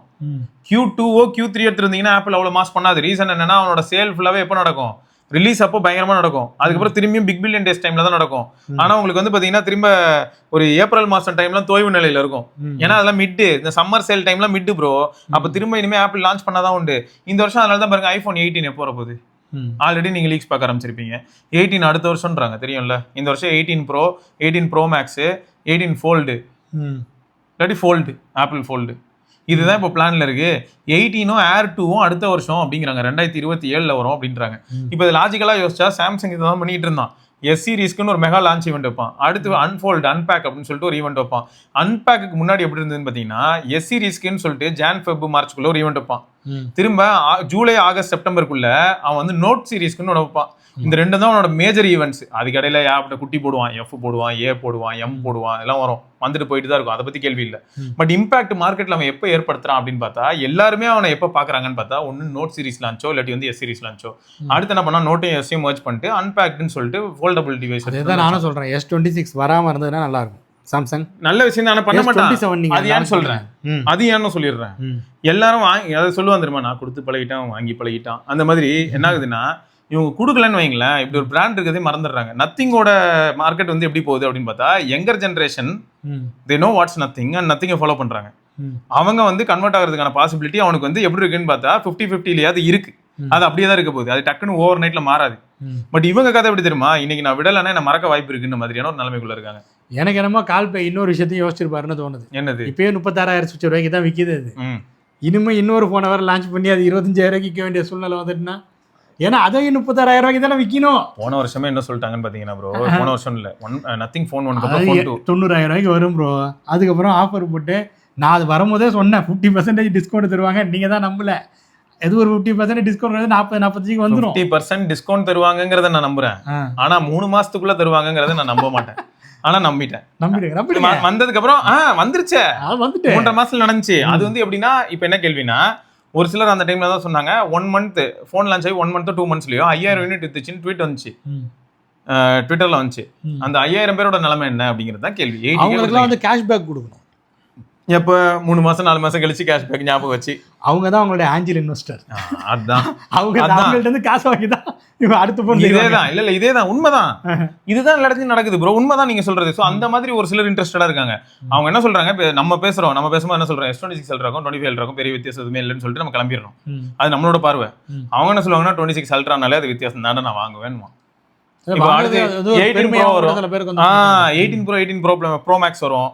Q2 Q3 எடுத்துருந்தீங்கன்னா ஆப்பிள் அவ்வளவு மாஸ் பண்ணாது. ரீசன் என்னன்னா அவனோட சேல் ஃபுல்லாவே எப்போ நடக்கும், ரிலீஸ் அப்போ பயங்கரமா நடக்கும். அதுக்கப்புறம் திரும்பியும் பிக் பில்லியன் டேஸ் டைம்ல தான் நடக்கும். ஆனா உங்களுக்கு வந்து பாத்தீங்கன்னா திரும்ப ஒரு ஏப்ரல் மாசம் டைம்ல தோய்வு நிலையில இருக்கும். ஏன்னா அதெல்லாம் மிட், இந்த சம்மர் சேல் டைம்ல மிட் ப்ரோ. அப்ப திரும்ப இனிமே ஆப்பிள் லான்ச் பண்ணாதான் உண்டு. இந்த வருஷம் அதனால தான் பாருங்க iPhone 18 எப்போ வரப்போகுது. ஆல்ரெடி நீங்க லீக்ஸ் பார்க்க ஆரம்பிச்சிருப்பீங்க. 18 அடுத்த வருஷம்ன்றாங்க தெரியும்ல. இந்த வருஷம் 18 Pro, 18 Pro Max, 18 Fold இல்லாட்டி ஃபோல்டு, ஆப்பிள் ஃபோல்டு, இதுதான் இப்போ பிளான்ல இருக்கு. 18 Air 2 அடுத்த வருஷம் அப்படிங்கிறாங்க, 2027 வரும் அப்படின்றாங்க. இப்போ இது லாஜிக்கலா யோசிச்சா சாம்சங் இதான் பண்ணிட்டு இருந்தான். எஸ் சீரிஸ்க்குன்னு ஒரு மெகா லான்ச் ஈவெண்ட் வைப்பான், அடுத்து அன்ஃபோல்டு அன்பேக் அப்படின்னு சொல்லிட்டு ஒரு ஈவெண்ட் வைப்பான். அன்பேக்கு முன்னாடி எப்படி இருந்ததுன்னு பாத்தீங்கன்னா எஸ் சீரிஸ்க்குன்னு சொல்லிட்டு ஜான் ஃபெப் மார்ச்க்குள்ள ஒரு ஈவெண்ட் வைப்பான். திரும்ப ஜூலை ஆகஸ்ட் செப்டம்பருக்குள்ள அவன் வந்து நோட் சீரிஸ்க்குன்னு ஒன்று வைப்பான். இந்த ரெண்டு தான் அவனோட மேஜர் ஈவெண்ட்ஸ். அதுக்கடையில ஆப்ட குட்டி போடுவான், எஃப் போடுவான், ஏ போடுவான், எம் போடுவான், எல்லாம் வரும், வந்துட்டு போயிட்டு தான் இருக்கும். அதை பத்தி கேள்வி இல்லை. பட் இம்பாக்ட் மார்க்கெட்ல அவன் எப்போ ஏற்படுத்துறான் அப்படின்னு பார்த்தா எல்லாருமே அவனை எப்போ பாக்குறாங்கன்னு பார்த்தா ஒன்னு நோட் சீரிஸ் லான்ச்சோ இல்லாட்டி வந்து எஸ் சீரிஸ் லான்ச்சோ. அடுத்து என்ன பண்ணா நோட்டையும் எஸ்ஸையும் மர்ஜ் பண்ணிட்டு அன்பேக்ட்னு சொல்லிட்டு ஃபோல்டபுள் டிவைஸ். அதுதான் நானும் சொல்றேன், S26 வராம இருந்ததுன்னா நல்லா இருக்கும். சாம்சங் நல்ல விஷயம் தான், பண்ண மாட்டான். அது ஏன்னு சொல்றேன், அது ஏன்னு சொல்லிடுறேன். எல்லாரும் அதை சொல்லுவான் தெரியுமா, நான் கொடுத்து பழகிட்டான், வாங்கி பழகிட்டான். அந்த மாதிரி என்ன ஆகுதுன்னா இவங்க கொடுக்கலன்னு வைங்களேன், இப்படி ஒரு பிராண்ட் இருக்கிறதே மறந்துடுறாங்க. நத்திங்கோட மார்க்கெட் வந்து எப்படி போகுது அப்படின்னு பார்த்தா younger generation they know what's nothing and நத்திங்கை ஃபாலோ பண்றாங்க. அவங்க வந்து கன்வெர்ட் ஆகிறதுக்கான பாசிபிலிட்டி அவனுக்கு வந்து எப்படி இருக்குன்னு பார்த்தா 50-50 இருக்கு. அது அப்படியே தான் இருக்க போகுது, அது டக்குன்னு ஓவர் நைட்ல மாறாது. பட் இவங்க கதை எப்படி தெரியுமா, இன்னைக்கு நான் விடலைன்னா என்ன மறக்க வாய்ப்பு இருக்குன்னு மாதிரியான ஒரு நிலைமைக்குள்ள இருக்காங்க. எனக்கு என்னமோ கால்பே இன்னொரு விஷயத்தையும் யோசிச்சிருப்பாருன்னு தோணுது. என்னது, இப்பயே 36,000 சுவிட்ச் ரூபாய்க்கு தான் விற்கிது அது. இனிமே இன்னொரு போனை வேற லான்ச் பண்ணி அது 25,000 ரூபாய்க்கு விற்க வேண்டிய சூழ்நிலை வந்துட்டுனா, ஏன்னா அதையும் 36,000 ரூபாய்க்கு தானே விற்கணும். போன வருஷமே என்ன சொல்லிட்டாங்கன்னு பாத்தீங்கன்னா ப்ரோ, போன வருஷம் இல்ல, நத்திங் ஃபோன் 90,000 ரூபாய்க்கு வரும் ப்ரோ. அதுக்கப்புறம் ஆஃபர் போட்டு நான் அது வரும்போதே சொன்னேன் 50% டிஸ்கவுண்ட் தருவாங்க, நீங்க தான் நம்பல. எது ஒரு 50% டிஸ்கவுண்ட் 40-45 வந்துடும். 50% டிஸ்கவுண்ட் தருவாங்கங்கிறத நான் நம்புறேன். ஆனா 3 மாசத்துக்குள்ள தருவாங்கங்கிறத நான் நம்ப மாட்டேன். ஆனா நம்பிட்டேன். வந்ததுக்கு அப்புறம் வந்துருச்சு, 3.5 மாசத்துல நடந்துச்சு. அது வந்து எப்படின்னா இப்ப என்ன கேள்வினா, ஒரு சிலர் அந்த டைம்ல தான் சொன்னாங்க 1 மந்த் ஃபோன் லான்ச் ஆகி 1 மந்த் 2 மந்த்ஸ்லயோ 5,000 யூனிட் வித்துச்சுன்னு ட்வீட் வந்துச்சு, ட்விட்டர்ல வந்துச்சு. அந்த 5,000 பேரோட நிலைமை என்ன அப்படிங்கிறது தான் கேள்வி. அவங்களுக்குலாம் வந்து கேஷ்பேக் கொடுக்கணும். எப்போ 3 மாசம் 4 மாசம் கழிச்சு கேஷ்பேக் ஞாபகம் வச்சு, அவங்க தான் அவங்களுடைய ஆஞ்சல் இன்வெஸ்டர். அதான் அவங்கள்ட்ட இருந்து காசு வாங்கி தான் இவன் அடுத்த போன். இதேதான் இல்ல இதேதான் உண்மைதான். இதுதான் எல்லா இடத்துலயும் நடக்குது ப்ரோ, உண்மைதான் நீங்க சொல்றது. சோ அந்த மாதிரி ஒரு சிலர் இன்ட்ரெஸ்டடா இருக்காங்க. அவங்க என்ன சொல்றாங்க, நம்ம பேசும்போது என்ன சொல்றோம், S26 அல்ட்ராக்கும் 25 அல்ட்ராக்கும் பெரிய வித்தியாசம் எதுவுமே இல்லைன்னு சொல்லிட்டு நம்ம கிளம்பிடுறோம். அது நம்மளோட பார்வை. அவங்க என்ன சொல்லுவாங்கன்னா 26 அல்ட்ரானாலே அது வித்தியாசம் தானே, நான் வாங்குவேன். 18 Pro Max வரும்.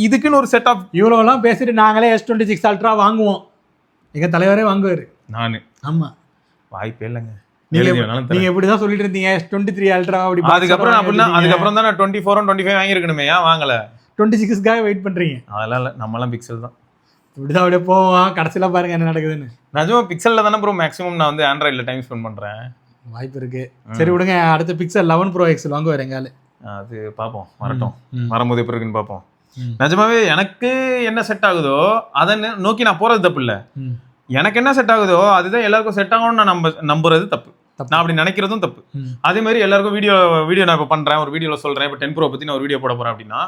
இதுக்குன்னு ஒரு செட் ஆஃப் இவ்வளவுலாம் பேசிட்டு நாங்களே S26 அல்ட்ரா வாங்குவோம், எங்க தலைவரே வாங்குவாரு. நானு ஆமா வாய்ப்பே இல்லைங்க. நீங்க எப்படிதான் சொல்லிட்டு இருந்தீங்க S23 அல்ட்ரா அப்படி. அதுக்கப்புறம் தான் 24 25 வாங்கிருக்கணுமே, ஏன் வாங்கல? 26க்காக வெயிட் பண்றீங்க? அதெல்லாம் இல்ல, நம்மலாம் பிக்சல் தான். இப்படிதான் அப்படியே போவோம், கடைசியில பாருங்க என்ன நடக்குதுன்னு. நிஜமா பிக்சல்ல தானே ப்ரோ மேக்ஸிமம் நான் வந்து ஆண்ட்ராய்டில் டைம் ஸ்பெண்ட் பண்றேன். வாய்ப்பு இருக்கு. சரி விடுங்க, அடுத்த பிக்சல் 11 Pro X வாங்குவார் எங்கால. அது பார்ப்போம், வரட்டும். வரும்போது எப்படி இருக்குன்னு பார்ப்போம். நிஜமாவே எனக்கு என்ன செட் ஆகுதோ அதை நோக்கி நான் போறது தப்பு இல்லை. எனக்கு என்ன செட் ஆகுதோ அதுதான் எல்லாருக்கும் செட் ஆகும்னு நான் நம்புறது தப்பு. நான் அப்படி நினைக்கிறதும் தப்பு. அதே மாதிரி எல்லாருக்கும் வீடியோ நான் இப்போ பண்றேன், ஒரு வீடியோல சொல்றேன், இப்போ 10 Pro பத்தி நான் ஒரு வீடியோ போட போறேன் அப்படின்னா,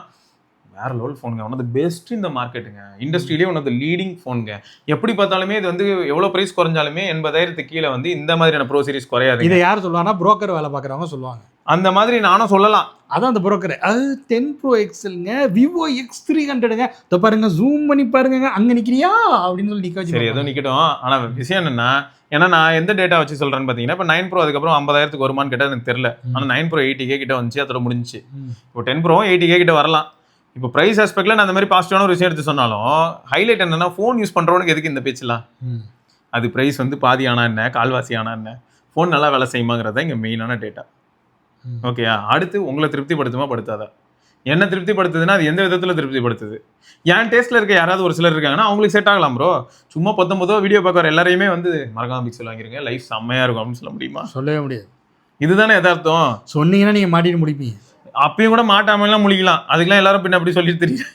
வேற லெவல் ஃபோனுங்க, ஒன் ஆஃப் தி பெஸ்ட் இந்த மார்க்கெட்டுங்க, இண்டஸ்ட்ரியிலே ஒன் ஆஃப் தி லீடிங் ஃபோனுங்க. எப்படி பார்த்தாலுமே இது வந்து எவ்வளோ பிரைஸ் குறைஞ்சாலுமே 80,000 கீழே வந்து இந்த மாதிரியான ப்ரோ சீரிஸ் குறையாது. இதை யார் சொல்லுவாங்கன்னா புரோக்கர் வேலை பார்க்குறவங்க சொல்லுவாங்க. அந்த மாதிரி நானும் சொல்லலாம். அதான் அந்த புரோக்கர். அது 10 Pro Xங்க, Vivo X300ங்க, இதை பாருங்க ஜூம் பண்ணி பாருங்க, அங்க நிக்கிறியா அப்படின்னு சொல்லி நிக்க வச்சு. சரி ஏதோ நிக்கட்டும். ஆனா விஷயம் என்னன்னா, ஏன்னா நான் எந்த டேட்டா வச்சு சொல்றேன்னு பாத்தீங்கன்னா, இப்போ 9 Pro அதுக்கப்புறம் 50,000 வருமானு கேட்டால் எனக்கு தெரியல. ஆனால் 9 Pro 80K கிட்ட வந்துச்சு, அதோட முடிஞ்சிச்சு. இப்போ 10 Pro 80K கிட்ட வரலாம். இப்போ ப்ரைஸ் ஆஸ்பெக்ட்ல நான் அந்த மாதிரி பாசிட்டிவான ஒரு விஷயம் எடுத்து சொன்னாலும், ஹைலைட் என்னன்னா ஃபோன் யூஸ் பண்றவனுக்கு எதுக்கு இந்த பேச்செல்லாம்? அது ப்ரைஸ் வந்து பாதி ஆனா என்ன, கால்வாசி ஆனா என்ன, ஃபோன் நல்லா வேலை செய்யுமாங்கிறத இங்கே மெயினான டேட்டா. ஓகேயா? அடுத்து உங்களை திருப்திப்படுத்துமா படுத்தாதா? என்ன திருப்திப்படுத்துதுன்னா அது எந்த விதத்தில் திருப்திப்படுத்துது? என் டேஸ்ட்ல இருக்க யாராவது ஒரு சிலர் இருக்காங்கன்னா அவங்களுக்கு செட் ஆகலாம் ப்ரோ. சும்மா 19 வீடியோ பார்க்குற எல்லாரையுமே வந்து மறக்காம பிக்சல் வாங்கிருங்க, லைஃப் செம்மையா இருக்கும் அப்படின்னு சொல்ல முடியுமா? சொல்லவே முடியாது. இதுதானே யதார்த்தம். சொன்னீங்கன்னா நீங்க மாட்டிட்டு முடிப்பீங்க. அப்பயும் கூட மாட்டாமலாம் முடிக்கலாம். அதுக்கெல்லாம் எல்லாரும் பின்ன அப்படி சொல்லிட்டு தெரியும்.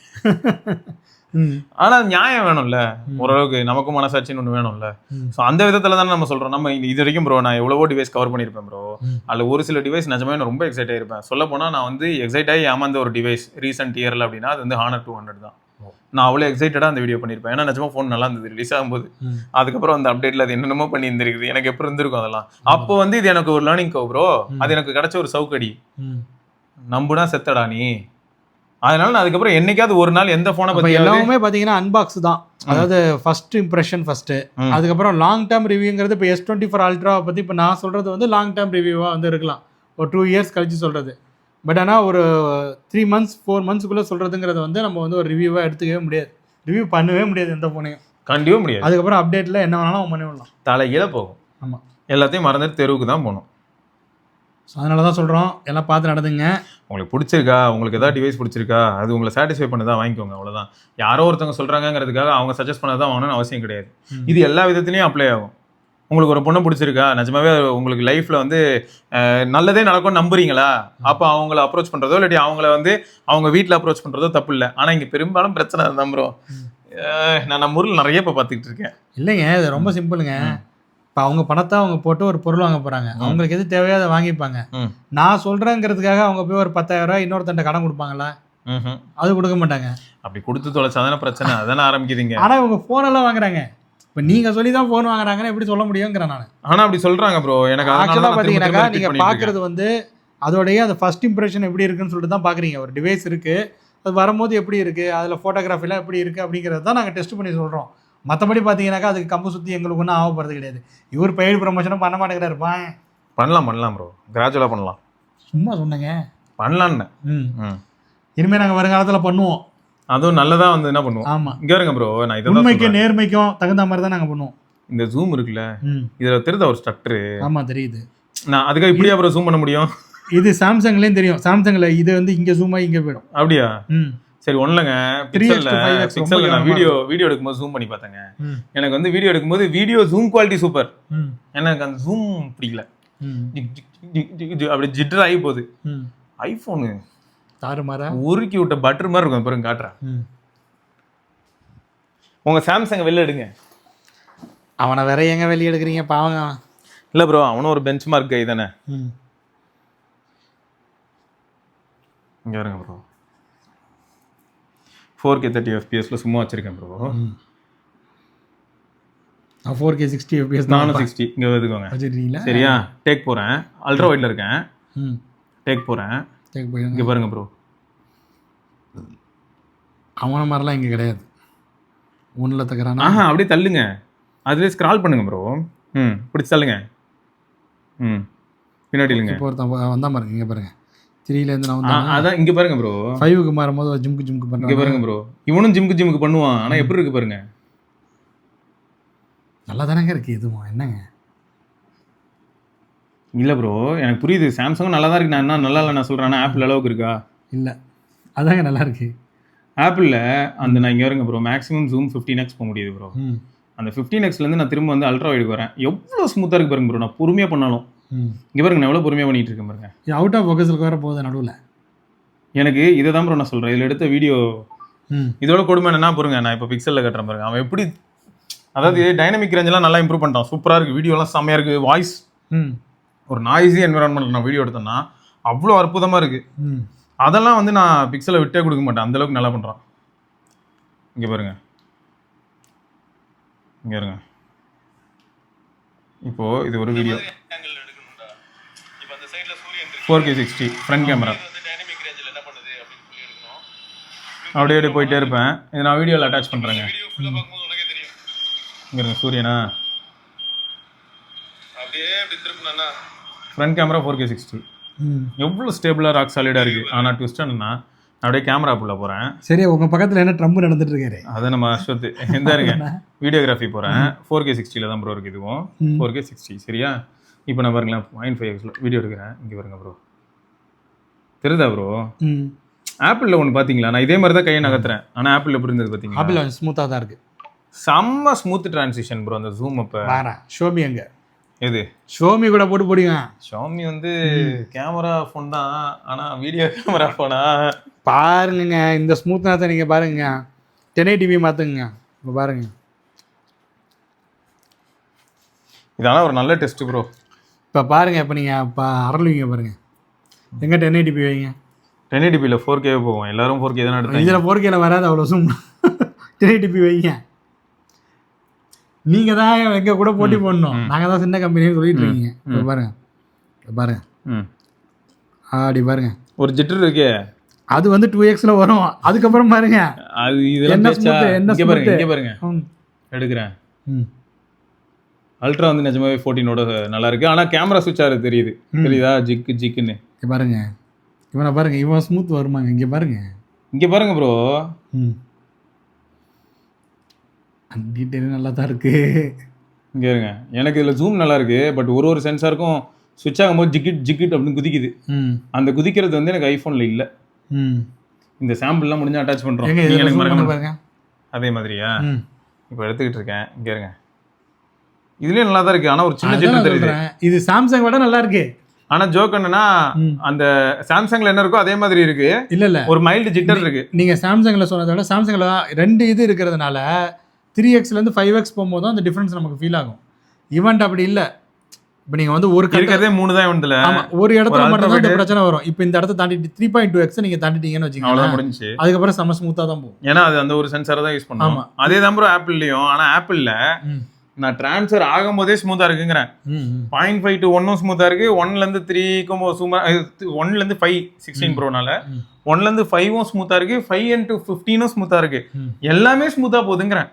ஆனா நியாயம் வேணும்ல, ஓரளவுக்கு நமக்கும் மனசாட்சின்னு ஒண்ணு வேணும்ல. ஸோ அந்த விதத்துல தானே நம்ம சொல்றோம். நம்ம இது வரைக்கும் ப்ரோ நான் எவ்வளவோ டிவைஸ் கவர் பண்ணியிருப்பேன் ப்ரோ. அதுல ஒரு சில டிவைஸ் நிஜமே நான் ரொம்ப எக்ஸைட் ஆயிருப்பேன். சொல்ல போனா நான் வந்து எக்ஸைட் ஆகி ஏமாந்த ஒரு டிவைஸ் ரீசெண்ட் இயர்ல அப்படின்னா அது வந்து Honor 200 தான். நான் அவ்வளோ எக்ஸைட்டடா அந்த வீடியோ பண்ணியிருப்பேன். ஏன்னா நிஜமா ஃபோன் நல்லா இருந்தது ரிலீஸ் ஆகும்போது. அதுக்கப்புறம் அந்த அப்டேட்ல அது என்னென்னமோ பண்ணி இருந்திருக்குது. எனக்கு எப்படி இருந்திருக்கும் அதெல்லாம். அப்போ வந்து இது எனக்கு ஒரு லேர்னிங் கவ் ப்ரோ. அது எனக்கு கிடைச்ச ஒரு சவுக்கடி. நம்புனா செத்தடா நீ. அதனால நான் அதுக்கப்புறம் என்னைக்காவது ஒரு நாள் எந்த போனை பத்தி எல்லாமே பாத்தீங்கன்னா அன்பாக்ஸ் தான். அதாவது ஃபர்ஸ்ட் இம்ப்ரெஷன் ஃபர்ஸ்ட், அதுக்கப்புறம் லாங் டேர்ம் ரிவ்யூங்கிறது. இப்போ S24 Ultra பத்தி இப்போ நான் சொல்றது வந்து லாங் டேர்ம் ரிவ்யூவா வந்து இருக்கலாம், ஒரு 2 இயர்ஸ் கழிச்சு சொல்றது. பட் ஆனால் ஒரு 3 months 4 monthsக்குள்ள சொல்றதுங்கிறது வந்து நம்ம வந்து ஒரு ரிவ்யூவா எடுத்துக்கவே முடியாது, ரிவ்யூ பண்ணவே முடியாது எந்த போனையும், கண்டிப்பாக முடியாது. அதுக்கப்புறம் அப்டேட்ல என்ன வேணாலும் பண்ணி விடலாம், தலைகீழ போகும். ஆமாம், எல்லாத்தையும் மறந்துட்டு தெருவுக்கு தான் போகணும். அதனால தான் சொல்கிறோம் எல்லாம் பார்த்து நடந்துங்க. உங்களுக்கு பிடிச்சிருக்கா, உங்களுக்கு எதாவது டிவைஸ் பிடிச்சிருக்கா, அது உங்களை சாட்டிஸ்ஃபை பண்ணதா வாங்கிக்கோங்க, அவ்வளோதான். யாரோ ஒருத்தவங்க சொல்கிறாங்கிறதுக்காக அவங்க சஜஸ்ட் பண்ணதான் வாங்கணும்னு அவசியம் கிடையாது. இது எல்லா விதத்துலையும் அப்ளை ஆகும். உங்களுக்கு ஒரு பொண்ணை பிடிச்சிருக்கா, நிஜமாவே உங்களுக்கு லைஃப்பில் வந்து நல்லதே நடக்கும்னு நம்புறீங்களா, அப்போ அவங்கள அப்ரோச் பண்ணுறதோ இல்லாட்டி அவங்கள வந்து அவங்க வீட்டில் அப்ரோச் பண்ணுறதோ தப்பு இல்லை. ஆனால் இங்கே பெரும்பாலும் பிரச்சனை நம்புகிறோம். நான் நம்ம ஊரில் நிறைய இப்போ பார்த்துக்கிட்டு இருக்கேன். இல்லைங்க, இது ரொம்ப சிம்பிளுங்க. இப்போ அவங்க பணத்தை அவங்க போட்டு ஒரு பொருள் வாங்க போகிறாங்க, அவங்களுக்கு எது தேவையோ அதை வாங்கிப்பாங்க. நான் சொல்கிறேங்கிறதுக்காக அவங்க போய் ஒரு 10,000 இன்னொருத்தண்ட கடன் கொடுப்பாங்களா? அது கொடுக்க மாட்டாங்க. அப்படி கொடுத்து தொலைச்சாதானே பிரச்சனை, அதானே ஆரம்பிக்குதுங்க. ஆனால் இவங்க ஃபோனெல்லாம் வாங்குறாங்க. இப்போ நீங்கள் சொல்லி தான் ஃபோன் வாங்குறாங்கன்னு எப்படி சொல்ல முடியுங்கிறேன் நான். ஆனால் அப்படி சொல்கிறாங்க ப்ரோ. எனக்கு ஆக்சுவலாக பார்த்தீங்கன்னாக்கா நீங்கள் பார்க்குறது வந்து அதோடைய அந்த ஃபர்ஸ்ட் இம்ப்ரெஷன் எப்படி இருக்குன்னு சொல்லிட்டு தான் பார்க்குறீங்க. ஒரு டிவைஸ் இருக்குது, அது வரும்போது எப்படி இருக்குது, அதில் ஃபோட்டோகிராஃபிலாம் எப்படி இருக்குது அப்படிங்கிறது தான் நாங்கள் டெஸ்ட் பண்ணி சொல்கிறோம். மற்றபடி பார்த்தீங்கன்னாக்கா அதுக்கு கம்பு சுற்றி எங்களுக்கு ஒன்றும் ஆகப்படுறது கிடையாது. இவர் பெய்டு ப்ரமோஷனும் பண்ண மாட்டேங்கிறாரு. பண்ணலாம் ப்ரோ, கிராஜுவலாக பண்ணலாம். சும்மா சொன்னேங்க, பண்ணலான்னு. இனிமேல் நாங்கள் வருங்காலத்தில் பண்ணுவோம். அதுவும் நல்லதாக வந்து என்ன பண்ணுவோம். ஆமாம், இங்கே இருங்க ப்ரோ, நான் இதை உண்மைக்கும் நேர்மைக்கும் தகுந்த மாதிரி தான் நாங்கள் பண்ணுவோம். இந்த ஜூம் இருக்குல்ல, இதில் தெரியுதா ஒரு ஸ்ட்ரக்டரு? ஆமாம் தெரியுது. நான் அதுக்காக இப்படியா அப்புறம் ஜூம் பண்ண முடியும்? இது சாம்சங்லேயும் தெரியும். சாம்சங்கில் இது வந்து இங்கே ஜூம் ஆகி இங்கே போயிடும். அப்படியா? சரி ஒன்றுங்க, பிக்சல்ல நான் வீடியோ எடுக்கும்போது ஜூம் பண்ணி பார்த்தேங்க. எனக்கு வந்து வீடியோ எடுக்கும்போது வீடியோ ஜூம் குவாலிட்டி சூப்பர், எனக்கு அந்த ஜூம் பிடிக்கல, அப்படி ஜிட்டர் ஆகி போகுது. ஐஃபோனு தாறுமாறா உருக்கி விட்ட பட்டர் மாதிரி இருக்கும். பாருங்க காட்டுறேன். உங்க சாம்சங் வெளில எடுங்க. அவனை வேற எங்க வெளியே எடுக்கிறீங்க பாவங்க. இல்லை ப்ரோ, அவனும் ஒரு பெஞ்ச் மார்க் கை தானே. இங்கே வருங்க ப்ரோ, 4K 30 FPS சும்மா வச்சிருக்கேன் ப்ரோ. 4K 60 FPS நானும் 60 இங்கே வந்துக்கோங்க. சரியா? டேக் போகிறேன், அல்ட்ரா வைட்ல இருக்கேன். டேக் போகிறேன், இங்கே பாருங்க ப்ரோ. அவன மாதிரிலாம் இங்கே கிடையாது. ஒன்றில் தக்கிறானா? அப்படியே தள்ளுங்க, அதுலேயே ஸ்க்ரால் பண்ணுங்க ப்ரோ. பிடிச்சி தள்ளுங்க. பின்னாடி இல்லைங்க, இப்போ ஒருத்தன் வந்தா பாருங்க. இங்கே பாருங்க, 3லேருந்து நான் அதான் இங்கே பாருங்க ப்ரோ. 5க்கு மாறும்போது ஜிம்க்கு பண்ணுங்க. இங்கே பாருங்க ப்ரோ, இவனும் ஜிம்க்கு பண்ணுவான். ஆனால் எப்படி இருக்கு பாருங்க, நல்லா தானங்க இருக்கு. எதுவும் என்னங்க இல்லை ப்ரோ, எனக்கு புரியுது. சாம்சங்கும் நல்லா தான் இருக்கு. நான் என்ன நல்லா இல்லை நான் சொல்கிறேன். ஆப்பிள் அளவுக்கு இருக்கா? இல்லை, அதாங்க நல்லா இருக்கு. ஆப்பிளில் அந்த நான் இங்கே வருங்க ப்ரோ, மேக்ஸிமம் ஜூம் 15x போக முடியுது ப்ரோ. அந்த 15xலேருந்து நான் திரும்ப வந்து அல்ட்ரா வைடுக்கு வரேன். எவ்வளோ ஸ்மூத்தாக இருக்கு பாருங்க ப்ரோ. நான் பொறுமையாக பண்ணாலும் இங்கே பாருங்க, நான் எவ்வளோ பொறுமையாக பண்ணிட்டு இருக்கேன் பாருங்க. அவுட் ஆஃப் ஃபோக்கஸுக்கு வர போகுது நடுவில். எனக்கு இதை தான் ப்ரோ நான் சொல்கிறேன். இதில் எடுத்த வீடியோ இதோட கொடுமை என்னன்னா பாருங்க, நான் இப்போ பிக்சலில் கட்டுறேன் பாருங்க. அவன் எப்படி, அதாவது டைனமிக் ரேஞ்செல்லாம் நல்லா இம்ப்ரூவ் பண்ணிட்டான். சூப்பராக இருக்குது, வீடியோலாம் செம்மையாக இருக்குது. வாய்ஸ் ஒரு நாய்ஸி என்விரான்மெண்ட் நான் வீடியோ எடுத்தேன்னா அவ்வளோ அற்புதமாக இருக்குது. அதெல்லாம் வந்து நான் பிக்சலை விட்டே கொடுக்க மாட்டேன், அந்தளவுக்கு நல்லா பண்ணுறான். இங்கே பாருங்க, இங்கே இருங்க. இப்போது இது ஒரு வீடியோ 4K 60 ஃப்ரண்ட் கேமரா. அப்படியே போயிட்டே இருப்பேன். இது நான் வீடியோவில் அட்டாச் பண்ணுறேங்க. இங்கே இருங்க, சூரியனா ஃப்ரண்ட் கேமரா 4K 60 எவ்வளோ ஸ்டேபிளாக ராக் சாலிடாக இருக்குது. ஆனால் ட்விஸ்ட் என்னன்னா, அப்படியே கேமராக்குள்ளே போகிறேன். சரி, உங்கள் பக்கத்தில் என்ன ட்ரம்ப் நடந்துட்டு இருக்காரு? அதை நம்ம அஸ்வத் எந்த இருங்க வீடியோகிராஃபி போகிறேன். 4K 60 தான் ப்ரோ இருக்குது. இதுவும் 4K 60. சரியா? இப்போ நான் பாருங்களேன் 0.5x வீடியோ எடுக்கிறேன். இங்கே பாருங்க ப்ரோ, தெரியுதா ப்ரோ? ஆப்பிளில் ஒன்று பார்த்தீங்களா? நான் இதே மாதிரி தான் கையை நகர்த்துறேன். ஆனால் ஆப்பிள் எப்படி இருந்தது பார்த்தீங்களா? ஆப்பிள் ஸ்மூத்தாக தான் இருக்குது. செம்ம ஸ்மூத் டிரான்சிஷன் ப்ரோ. அந்த ஜூம் அப்போ ஷோமி எங்கே? எது ஷோமி கூட போட்டு போடுங்க. ஷோமி வந்து கேமரா ஃபோன் தான், ஆனால் வீடியோ கேமரா ஃபோனா பாருங்க. இந்த ஸ்மூத்னஸை நீங்கள் பாருங்க. 1080p மாற்றுங்க. இப்போ பாருங்க, இதெல்லாம் ஒரு நல்ல டெஸ்ட் ப்ரோ. இப்போ பாருங்கள், இப்போ நீங்கள் இப்போ அரளுவீங்க பாருங்கள். எங்கே 1080p வைங்க. 1080pல 4K போகும். எல்லாரும் 4K தானே எடுத்தாங்க. இதில் 4Kல வராது அவ்வளோ zoom. 1080p வைங்க. நீங்கள் தான் எங்கள் கூட போட்டி போடணும். நாங்கள் தான் சின்ன கம்பெனின்னு சொல்லிட்டு இருக்கீங்க. இப்போ பாருங்க, இப்போ பாருங்க, அப்படி பாருங்க. ஒரு ஜிட்டர் இருக்கு, அது வந்து 2xல வரும். அதுக்கப்புறம் பாருங்க, அது இதெல்லாம் என்ன பேச்சா? என்ன இங்க பாருங்க, இங்க பாருங்க, எடுக்கிறேன். அல்ட்ரா வந்து நிஜமாவே 14ஓட நல்லா இருக்கு. ஆனா கேமரா சுவிட்ச் ஆகுது தெரியுது, தெரியுதா? ஜிக்குன்னு இங்க பாருங்க. இவனை பாருங்க, இவன் ஸ்மூத் வருமாங்க. இங்க பாருங்க, இங்க பாருங்க ப்ரோ. டீட்டெயில் நல்லா தான் இருக்கு. இங்க இருங்க, எனக்கு இதுல ஜூம் நல்லா இருக்கு. பட் ஒரு சென்சாருக்கும் சுவிட்ச் ஆகும்போது ஜிக்கிட் அப்படின்னு குதிக்குது. அந்த குதிக்கிறது வந்து எனக்கு ஐபோன்ல இல்ல. இந்த சாம்பிள்லாம் முடிஞ்சா அட்டாச் பண்றோம். பாருங்க, அதே மாதிரியா? இப்போ எடுத்துக்கிட்டு இருக்கேன். இங்க இருங்க, இதுலயும் நல்லா தான் இருக்கு. ஆனா ஒரு சின்ன ஜிட்டர் தெரியுது. இது சாம்சங் விட நல்லா இருக்கு. ஆனா ஜோக் என்னன்னா, அந்த சாம்சங்ல என்ன இருக்கோ அதே மாதிரி இருக்கு. இல்ல ஒரு மைல்டு ஜிட்டர் இருக்கு. நீங்க சாம்சங்ல சொன்னதை விட சாம்சங்ல 2 இது இருக்கிறதுனால 3xல இருந்து 5x போகும்போது அந்த டிஃபரன்ஸ் நமக்கு ஃபீல் ஆகும். ஈவென்ட் அப்படி இல்ல. இப்போ நீங்க வந்து ஒரு இருக்கிறதே 3 தான் இவன்ல. ஆமா, ஒரு இடத்துல மட்டும் தான் இந்த பிரச்சனை வரும். இப்போ இந்த இடத்தை தாண்டி 3.2x நீங்க தாண்டிட்டீங்கன்னு வச்சுக்கோங்க, அவ்வளவுதான் முடிஞ்சு. அதுக்கப்புறம் செம ஸ்மூத்தா தான் போகும். ஏன்னா அது அந்த ஒரு சென்சாரை தான் யூஸ் பண்ணுவோம். அதே தான் ப்ரோ ஆப்பிள்லயும். ஆனா ஆப்பிள்ல நான் டிரான்ஸ்ஃபர் ஆகும்போதே ஸ்மூத்தா இருக்குங்கிறேன். 0.5 to 1 ஸ்மூத்தா இருக்கு. 1ல இருந்து 3க்கும் 1ல இருந்து 5 16 ப்ரோனால 1ல இருந்து 5ம் ஸ்மூத்தா இருக்கு. 5 to 15ம் ஸ்மூத்தா இருக்கு. எல்லாமே ஸ்மூத்தா போகுதுங்கிறேன்.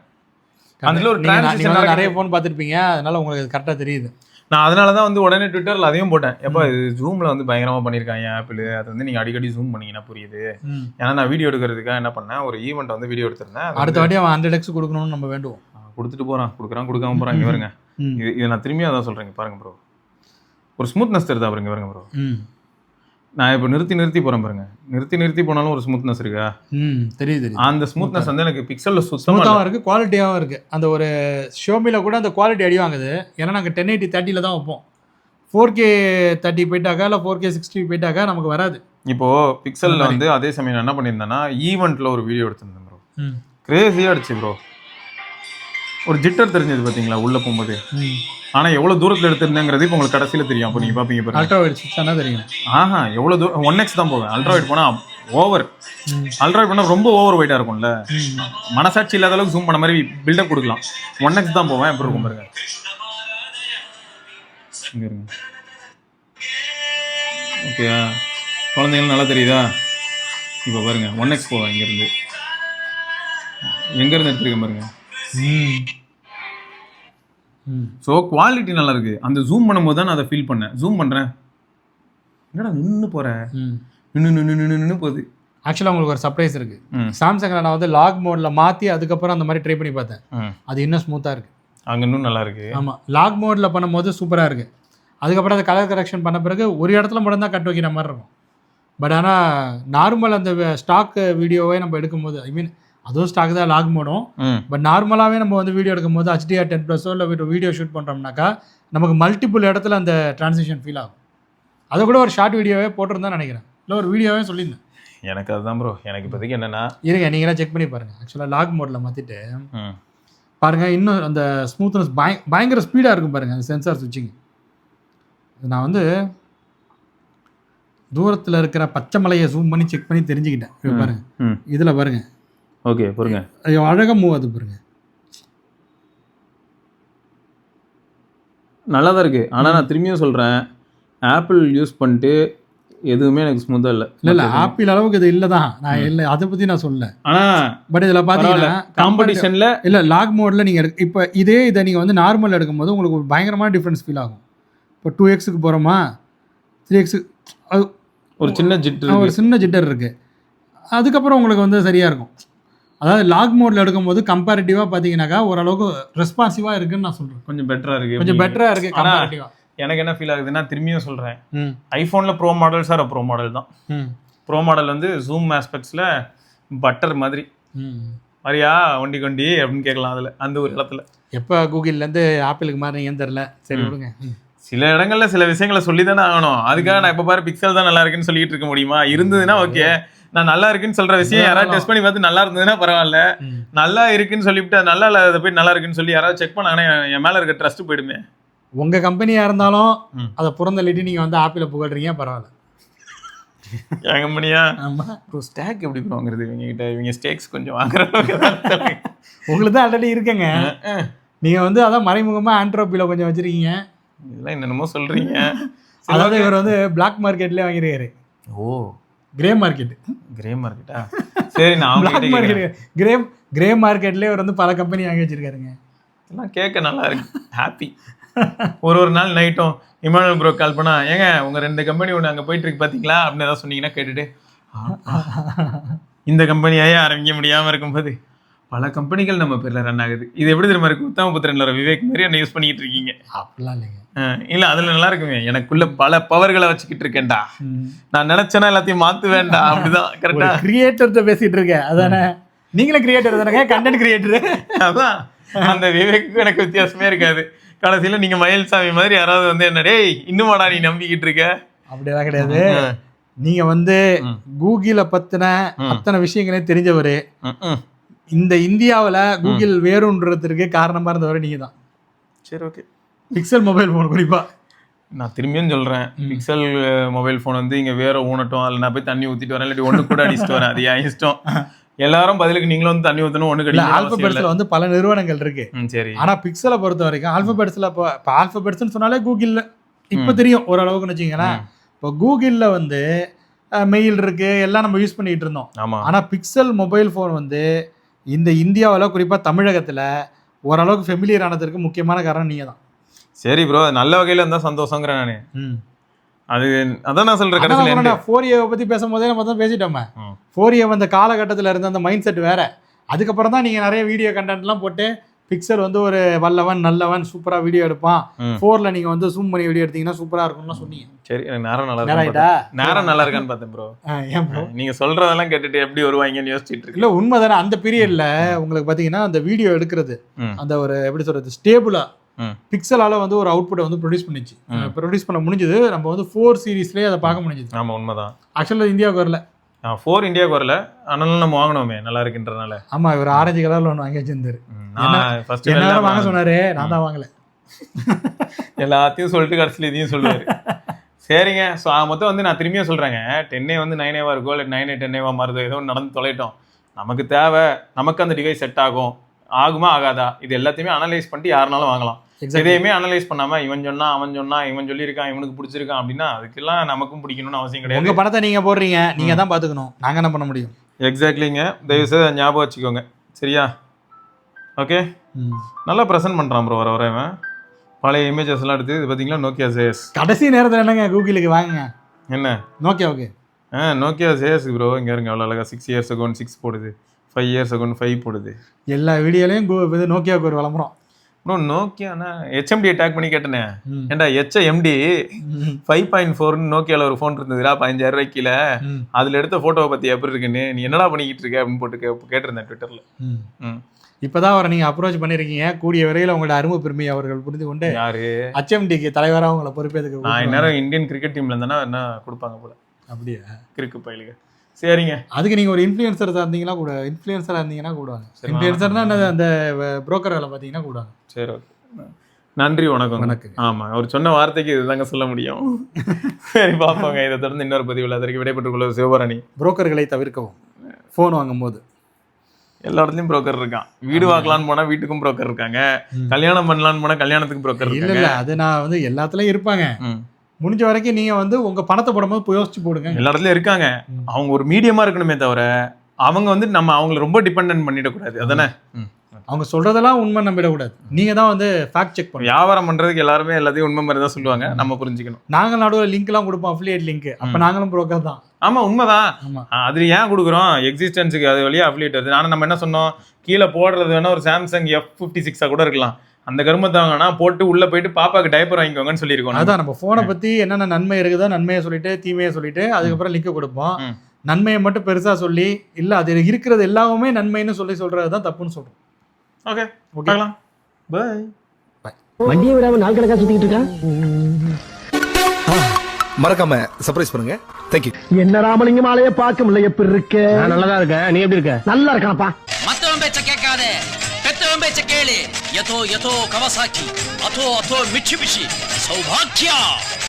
அதுல ஒரு டிரான்சிஷன் நிறைய போன் பார்த்துருப்பீங்க, அதனால உங்களுக்கு கரெக்டா தெரியுது. நான் அதனால தான் வந்து உடனே ட்விட்டர்ல அதையும் போட்டேன். எப்போ இது ஜூம்ல வந்து பயங்கரமா பண்ணியிருக்காங்க ஆப்பிள். அது வந்து நீங்க அடிக்கடி ஜூம் பண்ணீங்கன்னா புரியுது. ஏன்னா நான் வீடியோ எடுக்கிறதுக்காக என்ன பண்ணேன், ஒரு ஈவெண்ட் வந்து வீடியோ எடுத்திருந்தேன். அடுத்த வாட்டி அவன் 100x கொடுக்கணும்னு நம்ம வேண்டுவோம். கொடுத்துட்டு போறான், கொடுக்காம போறான். இங்க வருங்க, இது நான் திரும்பியும் அதான் சொல்றேன். பாருங்க ப்ரோ, ஒரு ஸ்மூத்னஸ் தெரியுதா? பாருங்க ப்ரோ, நான் இப்போ நிறுத்தி போறேன் பாருங்க. நிறுத்தி போனாலும் ஒரு ஸ்மூத்னஸ் இருக்கா? தெரியுது. அந்த ஸ்மூத்னஸ் வந்து எனக்கு பிக்சல்ல சுத்தமா இருக்கு, குவாலிட்டியாவும் இருக்கு. அந்த ஒரு ஷோமில கூட அந்த குவாலிட்டி அடி வாங்குது. ஏன்னா நாங்கள் 1080 30ல தான் வைப்போம். 4K 30 போயிட்டாக்கா இல்லை 4K 60 போயிட்டாக்கா நமக்கு வராது. இப்போ பிக்சல்ல வந்து அதே சமயம் என்ன பண்ணியிருந்தேன்னா, ஈவெண்ட்ல ஒரு வீடியோ எடுத்திருந்தேன் ப்ரோ. கிரேசியா அடிச்சு ப்ரோ. ஒரு ஜிட்டர் தெரிஞ்சது பாத்தீங்களா உள்ள போகும்போது. ஆனா எவ்வளவு தூரத்துல எடுத்திருந்தேங்கிறது இப்போ உங்களுக்கு கடைசியில தெரியும். அப்போ நீங்க பாப்பீங்க பாருங்க. அல்ட்ரா வைட் சுத்தனா தெரியும். எவ்வளவு தூரம் 1x தான் போவேன். அல்ட்ரா வைட் போனா ஓவர். அல்ட்ரா வைட் பண்ணா ரொம்ப ஓவர் வைட்டா இருக்கும்ல. மனசாட்சி இல்லாத அளவுக்கு ஜூம் பண்ண மாதிரி பில்டப் கொடுக்கலாம். 1x தான் போவேன். எப்படி இருக்கும் பாருங்க. இங்க இருங்க. ஓகே, குழந்தைங்களும் நல்லா தெரியுதா? இப்போ பாருங்க 1x போவேன். இங்க இருந்து எடுத்துருக்கேன் பாருங்க. ஸோ குவாலிட்டி நல்லா இருக்கு. அந்த ஜூம் பண்ணும்போது தான் நான் அதை ஃபீல் பண்ணேன். ஜூம் பண்றேன், என்னடா நின்று போறேன், நின்று போகுது. ஆக்சுவலாக உங்களுக்கு ஒரு சர்ப்ரைஸ் இருக்கு. சாம்சங்ல நான் வந்து லாக் மோட்ல மாற்றி அதுக்கப்புறம் அந்த மாதிரி ட்ரை பண்ணி பார்த்தேன். அது இன்னும் ஸ்மூத்தாக இருக்கு. அங்கே இன்னும் நல்லா இருக்கு. ஆமாம், லாக் மோட்ல பண்ணும்போது சூப்பராக இருக்கு. அதுக்கப்புறம் அதை கலர் கரெக்ஷன் பண்ண பிறகு ஒரு இடத்துல மட்டும் தான் கட் வைக்கிற மாதிரி இருக்கும். பட் ஆனால் நார்மல் அந்த ஸ்டாக் வீடியோவே நம்ம எடுக்கும்போது, ஐ மீன் அதுவும் ஸ்டாக் தான் லாக் மோடும். பட் நார்மலாகவே நம்ம வந்து வீடியோ எடுக்கும்போது HDR 10+ இல்லை வீடியோ ஷூட் பண்ணுறோம்னாக்கா நமக்கு மல்டிபிள் இடத்துல அந்த டிரான்சிஷன் ஃபீல் ஆகும். அதை கூட ஒரு ஷார்ட் வீடியோவே போட்டிருந்தா நினைக்கிறேன், இல்லை ஒரு வீடியோவே சொல்லியிருந்தேன். எனக்கு அதுதான் ப்ரோ. எனக்கு இப்போதைக்கு என்னன்னா, இருங்க நீங்களாம் செக் பண்ணி பாருங்கள். ஆக்சுவலாக லாக் மோடில் மாற்றிட்டு பாருங்கள், இன்னும் அந்த ஸ்மூத்னஸ் பயங்கர ஸ்பீடாக இருக்கும் பாருங்கள் அந்த சென்சார் சுவிட்சிங். நான் வந்து தூரத்தில் இருக்கிற பச்சை மலையை ஜூம் பண்ணி செக் பண்ணி தெரிஞ்சுக்கிட்டேன். பாருங்க இதில் பாருங்க. ஓகே பாருங்க, அழகாக மூவ் ஆகுது பாருங்க. நல்லா தான் இருக்கு. ஆனால் நான் திரும்பியும் சொல்கிறேன், ஆப்பிள் யூஸ் பண்ணிட்டு எதுவுமே எனக்கு ஸ்மூத்தாக இல்லை. ஆப்பிள் அளவுக்கு இது இல்லை தான். நான் இல்லை, அதை பற்றி நான் சொல்லல. ஆனால் பட் இதில் பார்த்தீங்கன்னா காம்படிஷனில் இல்லை, லாக் மோடில் நீங்கள் இப்போ இதை நீங்கள் வந்து நார்மல் எடுக்கும்போது உங்களுக்கு ஒரு பயங்கரமான டிஃப்ரென்ஸ் ஃபீல் ஆகும். இப்போ 2xக்கு போகிறோமா 3x ஒரு சின்ன ஜிட்டர் இருக்குது. அதுக்கப்புறம் உங்களுக்கு வந்து சரியாக இருக்கும். அதாவது லாக் மோடில் எடுக்கும்போது கம்பேரிட்டிவாக பார்த்தீங்கன்னாக்கா ஓரளவுக்கு ரெஸ்பான்சிவாக இருக்குன்னு நான் சொல்கிறேன். கொஞ்சம் பெட்டராக இருக்குது கம்பேரிட்டிவாக. எனக்கு என்ன ஃபீல் ஆகுதுன்னா, திரும்பியும் சொல்கிறேன், ஐஃபோனில் pro models are pro model தான். ப்ரோ மாடல் வந்து ஜூம் ஆஸ்பெக்ட்ஸில் பட்டர் மாதிரி மாதிரியா ஒண்டி கொண்டி அப்படின்னு கேட்கலாம். அதில் அந்த ஒரு இடத்துல எப்போ கூகுள்லேருந்து ஆப்பிளுக்கு மாறினீங்கன்னு தெரில. சரி விடுங்க. சில இடங்கள்ல சில விஷயங்களை சொல்லி தானே ஆகணும். அதுக்காக நான் இப்போ பாரு பிக்சல் தான் நல்லா இருக்குன்னு சொல்லிட்டு இருக்க முடியுமா? இருந்ததுன்னா ஓகே, நான் நல்லா இருக்குன்னு சொல்ற விஷயம் யாராவது டெஸ்ட் பண்ணி பார்த்து நல்லா இருந்ததுன்னா பரவாயில்ல, நல்லா இருக்குன்னு சொல்லிவிட்டு நல்லா இல்லாத போய் நல்லா இருக்குன்னு சொல்லி யாராவது செக் பண்ணாங்கன்னா என் மேல இருக்க ட்ரஸ்ட் போயிடுமே. உங்க கம்பெனியா இருந்தாலும் அதை புறந்தள்ளிட்டு நீங்க வந்து ஆப்பிள புகழ்றீங்க, பரவாயில்ல. என் கம்பெனியா? ஆமா. ப்ரோ ஸ்டாக் எப்படி வாங்குறது இவங்க கிட்ட? இவங்க ஸ்டேக்ஸ் கொஞ்சம் வாங்குற உங்களுக்கு தான் ஆல்ரெடி இருக்குங்க. நீங்க வந்து அதான் மறைமுகமா ஆண்ட்ரோபில கொஞ்சம் வச்சிருக்கீங்க. இதெல்லாம் என்னென்னமோ சொல்றீங்க. அதாவது இவர் வந்து பிளாக் மார்க்கெட்லயே வாங்கிருக்காரு. ஓ, கிரே மார்க்கெட். கிரே மார்க்கெட்டா? சரி, நான் பிளாக் மார்க்கெட் கிரே மார்க்கெட்லயே இவர் வந்து பல கம்பெனி வாங்கி வச்சிருக்காருங்க. இதெல்லாம் கேட்க நல்லா இருக்கு, ஹாப்பி. ஒரு நாள் நைட்டும் இமானுவல் ப்ரோ கால் பண்ணா, ஏங்க உங்க 2 கம்பெனி ஒன்று அங்கே போயிட்டு இருக்கு பாத்தீங்களா அப்படின்னு ஏதாவது சொன்னீங்கன்னா கேட்டுட்டு, இந்த கம்பெனியாயே ஆரம்பிக்க முடியாம இருக்கும்போது பல கம்பெனிகள் நம்ம பேர்ல ரன் ஆகுது. இது எப்படி தெரியுமா இருக்கு? உத்தமபுத்திரன்ல விவேக் மாதிரி என்ன யூஸ் பண்ணிக்கிட்டு இருக்கீங்க. அப்படிலாம் இல்லைங்க. இல்ல அதுல நல்லா இருக்குமே, எனக்குள்ள பல பவர்களை வச்சுக்கிட்டு இருக்கேன்டா, நான் நினைச்சேன்னா எல்லாத்தையும் மாத்து வேண்டாம். அப்படிதான் கரெக்டா கிரியேட்டர்கிட்ட பேசிட்டு இருக்கேன். அதானே நீங்களும் கிரியேட்டர் தானே, கண்டென்ட் கிரியேட்டர். அதான் அந்த விவேக்கு எனக்கு வித்தியாசமே இருக்காது. கடைசியில நீங்க மயில்சாமி மாதிரி யாராவது வந்து என்ன, டேய் இன்னுமாடா நீ நம்பிக்கிட்டு இருக்க? அப்படியெல்லாம் கிடையாது. நீங்க வந்து கூகுள பத்தின அத்தனை விஷயங்களையும் தெரிஞ்சவரு. இந்த இந்தியாவில் கூகுள் வேறுன்றதுக்கு காரணமா இருந்தவரை நீங்க தான். சரி, ஓகே. பிக்சல் மொபைல் ஃபோன் குறிப்பா நான் திரும்பியும் சொல்றேன், பிக்சல் மொபைல் ஃபோன் வந்து இங்க வேற ஊனட்டும், அதில் நான் போய் தண்ணி ஊத்திட்டு வரேன், இல்லாட்டி ஒண்ணு கூட அடிச்சுட்டு வரேன், அது என் இஷ்டம். எல்லாரும் பதிலுக்கு நீங்களும் வந்து தண்ணி ஊற்றணும், ஒன்று கிடையாது. ஆல்பபெட்ஸ்ல வந்து பல நிறுவனங்கள் இருக்கு. சரி. ஆனா பிக்சலை பொறுத்த வரைக்கும் ஆல்பபெட்ஸ்ல இப்போ ஆல்பபெட்ஸ்ன்னு சொன்னாலே கூகுள் இப்போ தெரியும் ஓரளவுக்குன்னு வச்சுக்கோங்களேன். இப்போ கூகுளில் வந்து மெயில் இருக்கு, எல்லாம் நம்ம யூஸ் பண்ணிட்டு இருந்தோம். ஆமா. ஆனா பிக்சல் மொபைல் ஃபோன் வந்து இந்த இந்தியாவில் குறிப்பா தமிழகத்துல ஓரளவுக்கு ஃபெமிலியர் ஆனதுக்கு முக்கியமான காரணம் நீங்க தான். சரி ப்ரோ, நல்ல வகையில இருந்தா சந்தோஷங்கிறேன் நானு. அது அதான் நான் சொல்றேன். கடைசியில 4A பத்தி பேசும்போதே நம்ம தான் பேசிட்டோமே. 4A வந்த காலகட்டத்தில் இருந்த அந்த மைண்ட் செட் வேற. அதுக்கப்புறம் தான் நீங்க நிறைய வீடியோ கண்டென்ட்லாம் போட்டு பிக்சல் வந்து ஒரு வல்லவன் நல்லவன் சூப்பரா வீடியோ எடுப்பான், 4ல நீங்க வந்து ஜூம் பண்ணி வீடியோ எடுத்தீங்கன்னா சூப்பரா இருக்கும்னு சொன்னீங்க. சரி, எனக்கு நேரம் நல்லா இருக்கான்னு பார்த்தேன் ப்ரோ. ஏன் ப்ரோ நீங்க சொல்றதெல்லாம் கேட்டுட்டு எப்படி வருவாங்கன்னு யோசிச்சுட்டு இருக்கு. இல்ல உண்மைதானே, அந்த பீரியட்ல உங்களுக்கு பாத்தீங்கன்னா அந்த வீடியோ எடுக்கிறது அந்த ஒரு எப்படி சொல்றது ஸ்டேபிளா பிக்சலால வந்து ஒரு அவுட்புட்டை வந்து ப்ரொடியூஸ் பண்ண முடிஞ்சது. நம்ம வந்து 4 சீரீஸ்லயே அதை பார்க்க முடிஞ்சது. ஆமா, உண்மைதான். ஆக்சுவலா இந்தியாவுக்கு வரல. 4 இந்தியாவுக்கு வரல, ஆனாலும் நம்ம வாங்கினோமே நல்லா இருக்குன்றதுனால. ஆமா, இவர் ஆரஞ்சு கலர்ல ஒன்று வாங்கி வச்சிருந்தாரு. என்ன வாங்க சொன்னாரு, நான் தான் வாங்கல. எல்லாத்தையும் சொல்லிட்டு கடைசியில் இதையும் சொல்லுவாரு. சரிங்க. ஸோ மொத்தம் வந்து நான் திரும்பியும் சொல்றேங்க, 10A வந்து 9A இருக்கோ இல்லை 9A 10A மாறுதோ, ஏதோ நடந்து தொலைட்டோம். நமக்கு தேவை, நமக்கு அந்த டிவைஸ் செட் ஆகுமா ஆகாதா, இது எல்லாத்தையுமே அனலைஸ் பண்ணிட்டு யாருனாலும் வாங்கலாம். எதையுமே அனலைஸ் பண்ணாம இவன் சொன்னா அவன் சொன்னா இவன் சொல்லியிருக்கான் இவனுக்கு பிடிச்சிருக்கான் அப்படின்னா அதுக்கெல்லாம் நமக்கும் பிடிக்கணும்னு அவசியம் கிடையாது. உங்க பணத்தை நீங்க போடுறீங்க, நீங்க தான் பாத்துக்கணும், நாங்க என்ன பண்ண முடியும்? எக்ஸாக்ட்லிங்க. தயவு செய்து ஞாபகம் வச்சுக்கோங்க, சரியா? ஓகே. நல்லா ப்ரெசென்ட் பண்றான் ப்ரோ. வர இவன் பழைய இமேஜஸ் எல்லாம் எடுத்து இது பார்த்தீங்களா, நோக்கியா சேஸ். கடைசி நேரத்தில் என்னங்க கூகுளுக்கு வாங்குங்க. என்ன நோக்கியா? ஓகே. நோக்கியா சேஸ் ப்ரோ. இங்கே இருங்க, எவ்வளோ அழகா 6 இயர்ஸ் அகோ 6 போடுது, 5 இயர்ஸ் அகோ 5 போடுது. எல்லா வீடியோலையும் நோக்கியாவுக்கு ஒரு விளம்பரம். இன்னும் நோக்கியானா ஹெச்எம்டி அட்டாக் பண்ணி கேட்டேனே, ஏன்டா ஹெச்எம்டி 5.4 நோக்கியால ஒரு ஃபோன் இருந்ததுடா 15,000 ரூபாய்க்கு கீழே, அதுல எடுத்த போட்டோவை பத்தி எப்படி இருக்குன்னு, நீ என்னடா பண்ணிக்கிட்டு இருக்க அப்படின்னு போட்டு கேட்டிருந்தேன் ட்விட்டர்ல. இப்பதான் அவரை நீங்க அப்ரோச் பண்ணிருக்கீங்க. கூடிய விரைவில் உங்களோட அருமை பெருமை அவர்கள் புரிந்து கொண்டு யாரு HMDக்கு தலைவராக உங்களை பொறுப்பேற்க. நான் இந்நேரம் இந்தியன் கிரிக்கெட் டீம்ல இருந்தா என்ன கொடுப்பாங்க போல. அப்படியா? கிரிக்கு பயிலுங்க. சரிங்க. அதுக்கு நீங்க ஒரு இன்ஃப்ளூயன்சரா இருந்தீங்கன்னா கூட, கூடுவாங்க. இன்ஃப்ளூயன்சர்னா அந்த புரோக்கர் வேலை பார்த்தீங்கன்னா கூடுவாங்க. சரி, ஓகே. நன்றி, வணக்கம். ஆமா, அவர் சொன்ன வார்த்தைக்கு இதுதாங்க சொல்ல முடியும். சரி, பார்ப்போங்க. இதை தொடர்ந்து இன்னொரு பதிவில் அதற்கு விடைபெற்றுக் கொள்ள சிவபரணி. புரோக்கர்களை தவிர்க்கவும். ஃபோன் வாங்கும்போது எல்லா இடத்துலயும் புரோக்கர் இருக்கான். வீடு வாங்கலான்னு போனா வீட்டுக்கும் புரோக்கர் இருக்காங்க, கல்யாணம் பண்ணலான்னு போனா கல்யாணத்துக்கும் புரோக்கர் இருக்காங்க. இல்ல, அது நான் வந்து எல்லாத்துலயும் இருப்பாங்க. முடிஞ்ச வரைக்கும் நீங்க வந்து உங்க பணத்தை போடும்போது யோசிச்சு போடுங்க. எல்லா இடத்துலயும் இருக்காங்க. அவங்க ஒரு மீடியமா இருக்கணுமே தவிர அவங்க வந்து நம்ம அவங்களை ரொம்ப டிபெண்ட் பண்ணிடக்கூடாது. அதானே? அவங்க சொல்றதெல்லாம் உண்மை நம்பிடக்கூடாது. நீங்க தான் வந்து ஃபேக்ட் செக் பண்ணணும். வியாபாரம் பண்றதுக்கு எல்லாருமே எல்லாத்தையும் உண்மை மாதிரி தான் சொல்லுவாங்க, நம்ம புரிஞ்சுக்கணும். நாங்க நடுவில் லிங்க் எல்லாம் கொடுப்போம், அஃபிலியேட் லிங்க். அப்ப நாங்களும் புரோக்கர் தான். ஆமா, உண்மைதான். அது ஏன் கொடுக்குறோம்? எக்ஸிஸ்டன்ஸுக்கு அது வழியா அஃபிலியேட் வருது. ஆனா நம்ம என்ன சொன்னோம், கீழே போடுறது வேணா ஒரு சாம்சங் F56 கூட இருக்கலாம். அந்த கருமத்தை வாங்கினா போட்டு உள்ள போயிட்டு பாப்பாக்கு டைப்பர் வாங்கிக்கோங்கன்னு சொல்லியிருக்கோம். அதான் நம்ம போனை பத்தி என்னென்ன நன்மை இருக்குதோ நன்மையை சொல்லிட்டு தீமையை சொல்லிட்டு அதுக்கப்புறம் லிங்க் கொடுப்போம். நன்மையை மட்டும் பெருசா சொல்லி இல்ல அது இருக்கிறது எல்லாமே நன்மைன்னு சொல்றதுதான் தப்புன்னு சொல்றோம். ஓகே, பார்க்கலாம். பை. வண்டியை விடாம நாள் கணக்கா சுத்திட்டு இருக்கா. மறக்காம சர்ப்ரைஸ் பண்ணுங்க. தேங்க்யூ. என்ன ராமலிங்கம் ஆலைய பார்க்க முடியல, எப்படி இருக்க? நான் நல்லதா இருக்கேன், நீ எப்படி இருக்க? நல்லா இருக்கானப்பா. மத்தவன் பேச்ச கேட்காதே, பெத்தவன் பேச்ச கேளு. யதோ யதோ கவசாக்கி, அதோ அதோ மிட்சுபிஷி, சௌபாக்கியா.